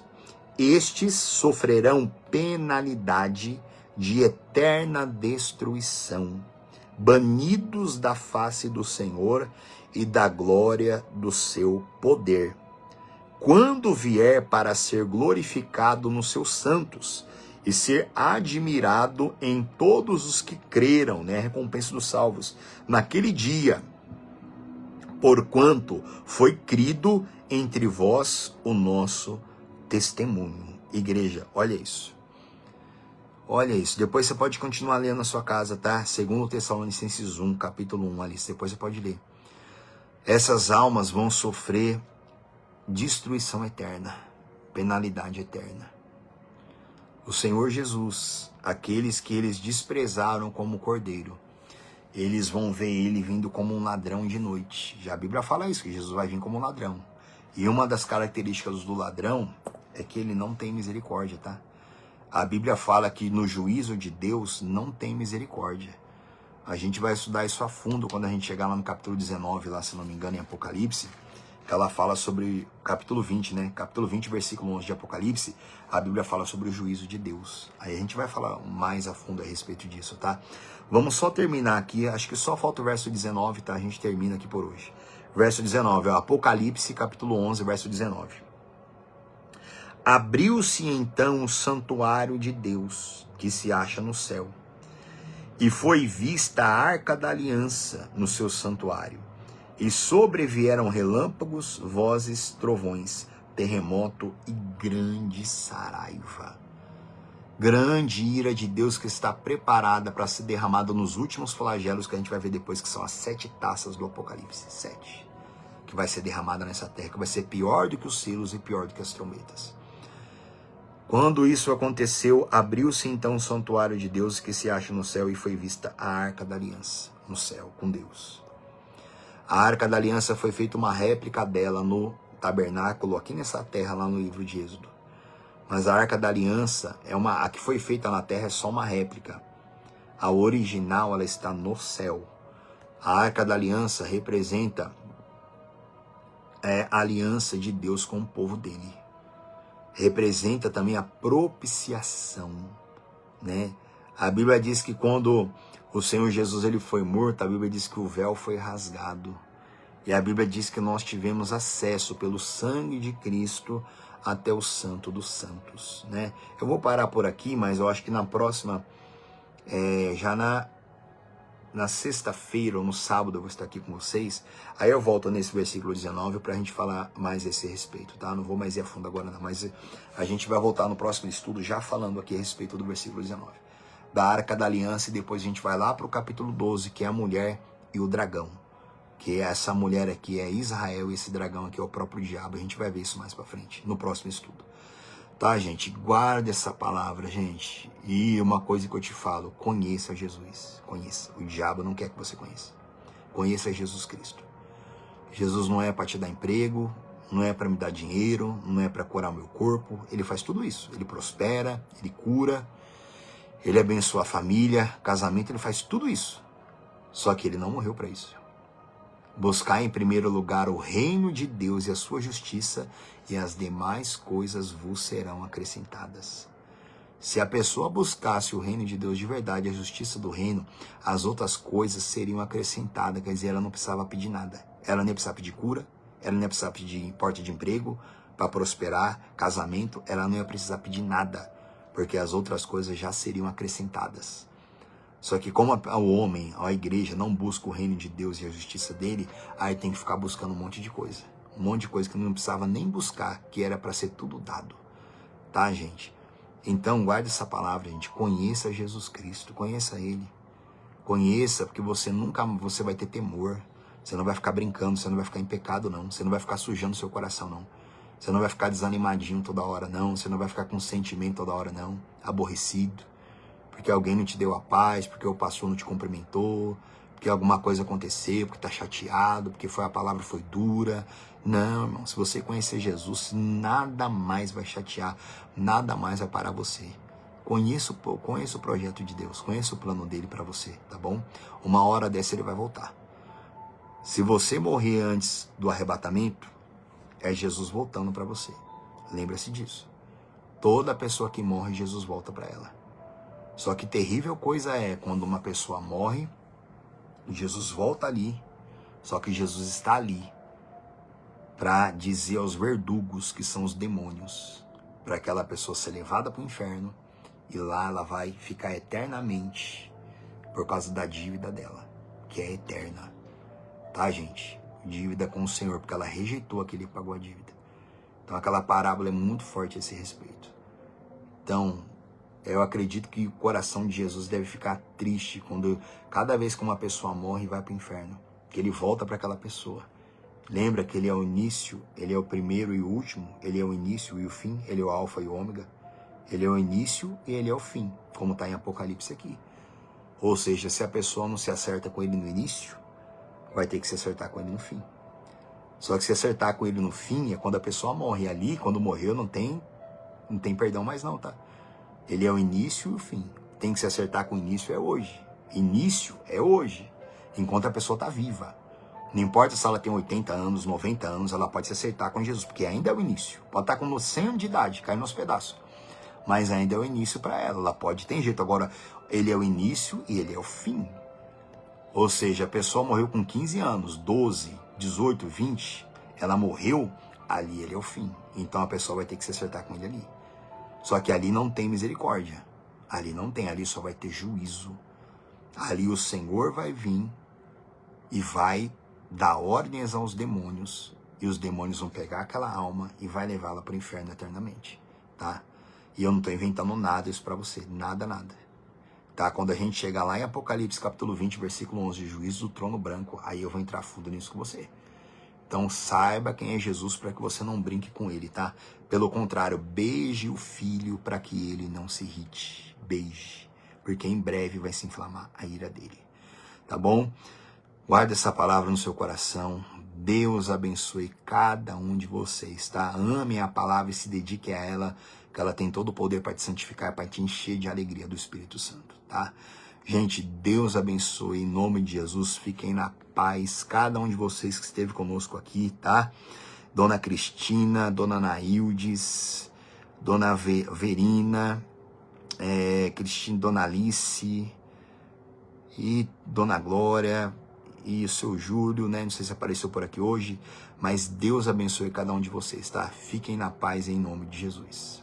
Estes sofrerão penalidade de eterna destruição, banidos da face do Senhor e da glória do seu poder, quando vier para ser glorificado nos seus santos e ser admirado em todos os que creram, né? Recompensa dos salvos, naquele dia, porquanto foi crido entre vós o nosso testemunho. Igreja, olha isso. Olha isso. Depois você pode continuar lendo na sua casa, tá? 2 Tessalonicenses 1, capítulo 1 ali. Depois você pode ler. Essas almas vão sofrer destruição eterna, penalidade eterna. O Senhor Jesus, aqueles que eles desprezaram como cordeiro, eles vão ver ele vindo como um ladrão de noite. Já a Bíblia fala isso, que Jesus vai vir como um ladrão. E uma das características do ladrão é que ele não tem misericórdia, tá? A Bíblia fala que no juízo de Deus não tem misericórdia. A gente vai estudar isso a fundo quando a gente chegar lá no capítulo 19, lá, se não me engano, em Apocalipse, que ela fala sobre, capítulo 20, né? Capítulo 20, versículo 11 de Apocalipse, a Bíblia fala sobre o juízo de Deus. Aí a gente vai falar mais a fundo a respeito disso, tá? Vamos só terminar aqui, acho que só falta o verso 19, tá? A gente termina aqui por hoje. Verso 19, ó, Apocalipse, capítulo 11, verso 19. Abriu-se então o santuário de Deus, que se acha no céu, e foi vista a arca da aliança no seu santuário. E sobrevieram relâmpagos, vozes, trovões, terremoto e grande saraiva. Grande ira de Deus que está preparada para ser derramada nos últimos flagelos que a gente vai ver depois, que são as 7 taças do Apocalipse. 7. Que vai ser derramada nessa terra, que vai ser pior do que os selos e pior do que as trombetas. Quando isso aconteceu, abriu-se então o santuário de Deus que se acha no céu e foi vista a arca da aliança no céu com Deus. A arca da aliança foi feita uma réplica dela no tabernáculo aqui nessa terra, lá no livro de Êxodo. Mas a arca da aliança, a que foi feita na terra é só uma réplica. A original, ela está no céu. A arca da aliança representa a aliança de Deus com o povo dele. Representa também a propiciação, né? A Bíblia diz que quando o Senhor Jesus ele foi morto, a Bíblia diz que o véu foi rasgado. E a Bíblia diz que nós tivemos acesso pelo sangue de Cristo até o Santo dos Santos, né? Eu vou parar por aqui, mas eu acho que na próxima, já na sexta-feira ou no sábado eu vou estar aqui com vocês. Aí eu volto nesse versículo 19 para a gente falar mais a esse respeito, tá? Não vou mais ir a fundo agora não, mas a gente vai voltar no próximo estudo já falando aqui a respeito do versículo 19. Da Arca da Aliança, e depois a gente vai lá para o capítulo 12, que é a mulher e o dragão. Que essa mulher aqui é Israel e esse dragão aqui é o próprio diabo. A gente vai ver isso mais para frente, no próximo estudo. Tá, gente? Guarda essa palavra, gente. E uma coisa que eu te falo, conheça Jesus. Conheça. O diabo não quer que você conheça. Conheça Jesus Cristo. Jesus não é para te dar emprego, não é para me dar dinheiro, não é para curar o meu corpo. Ele faz tudo isso. Ele prospera, ele cura, ele abençoa a família, casamento, ele faz tudo isso. Só que ele não morreu para isso. Buscar em primeiro lugar o reino de Deus e a sua justiça, e as demais coisas vos serão acrescentadas. Se a pessoa buscasse o reino de Deus de verdade, a justiça do reino, as outras coisas seriam acrescentadas. Quer dizer, ela não precisava pedir nada. Ela nem precisava pedir cura, ela nem precisava pedir porta de emprego para prosperar, casamento, ela não ia precisar pedir nada, porque as outras coisas já seriam acrescentadas. Só que como o homem, a igreja, não busca o reino de Deus e a justiça dele, aí tem que ficar buscando um monte de coisa. Um monte de coisa que não precisava nem buscar, que era para ser tudo dado. Tá, gente? Então, guarde essa palavra, gente. Conheça Jesus Cristo, conheça Ele. Conheça, porque você vai ter temor. Você não vai ficar brincando, você não vai ficar em pecado, não. Você não vai ficar sujando seu coração, não. Você não vai ficar desanimadinho toda hora, não. Você não vai ficar com sentimento toda hora, não. Aborrecido. Porque alguém não te deu a paz, porque o pastor não te cumprimentou, porque alguma coisa aconteceu, porque tá chateado, porque a palavra foi dura. Não, irmão, se você conhecer Jesus, nada mais vai chatear, nada mais vai parar você. Conheça o projeto de Deus, conheça o plano dele para você, tá bom? Uma hora dessa ele vai voltar. Se você morrer antes do arrebatamento, é Jesus voltando para você. Lembra-se disso. Toda pessoa que morre, Jesus volta para ela. Só que terrível coisa é quando uma pessoa morre, Jesus volta ali, só que Jesus está ali para dizer aos verdugos, que são os demônios, para aquela pessoa ser levada para o inferno, e lá ela vai ficar eternamente por causa da dívida dela, que é eterna. Tá, gente? Dívida com o Senhor, porque ela rejeitou aquele que pagou a dívida. Então aquela parábola é muito forte a esse respeito. Então, eu acredito que o coração de Jesus deve ficar triste cada vez que uma pessoa morre e vai para o inferno. Que ele volta para aquela pessoa. Lembra que ele é o início, ele é o primeiro e o último, ele é o início e o fim, ele é o alfa e o ômega. Ele é o início e ele é o fim, como está em Apocalipse aqui. Ou seja, se a pessoa não se acerta com ele no início, vai ter que se acertar com ele no fim. Só que se acertar com ele no fim é quando a pessoa morre. Ali, quando morreu, não tem perdão mais não, tá? Ele é o início e o fim. Tem que se acertar com o início é hoje. Início é hoje, enquanto a pessoa está viva. Não importa se ela tem 80 anos, 90 anos, ela pode se acertar com Jesus, porque ainda é o início. Pode estar com 100 anos de idade, caindo nos pedaços. Mas ainda é o início para ela. Ela pode ter jeito. Agora, ele é o início e ele é o fim. Ou seja, a pessoa morreu com 15 anos, 12, 18, 20. Ela morreu, ali ele é o fim. Então a pessoa vai ter que se acertar com ele ali. Só que ali não tem misericórdia. Ali não tem, ali só vai ter juízo. Ali o Senhor vai vir e vai dar ordens aos demônios. E os demônios vão pegar aquela alma e vai levá-la para o inferno eternamente. Tá? E eu não estou inventando nada isso para você. Nada, nada. Tá? Quando a gente chegar lá em Apocalipse capítulo 20, versículo 11, juízo do trono branco, aí eu vou entrar fundo nisso com você. Então saiba quem é Jesus para que você não brinque com ele, tá? Pelo contrário, beije o filho para que ele não se irrite. Beije, porque em breve vai se inflamar a ira dele. Tá bom? Guarde essa palavra no seu coração. Deus abençoe cada um de vocês, tá? Ame a palavra e se dedique a ela, que ela tem todo o poder para te santificar, para te encher de alegria do Espírito Santo, tá? Gente, Deus abençoe, em nome de Jesus, fiquem na paz, cada um de vocês que esteve conosco aqui, tá? Dona Cristina, Dona Naildes, Dona Verina, Cristina, Dona Alice e Dona Glória e o seu Júlio, né? Não sei se apareceu por aqui hoje, mas Deus abençoe cada um de vocês, tá? Fiquem na paz em nome de Jesus.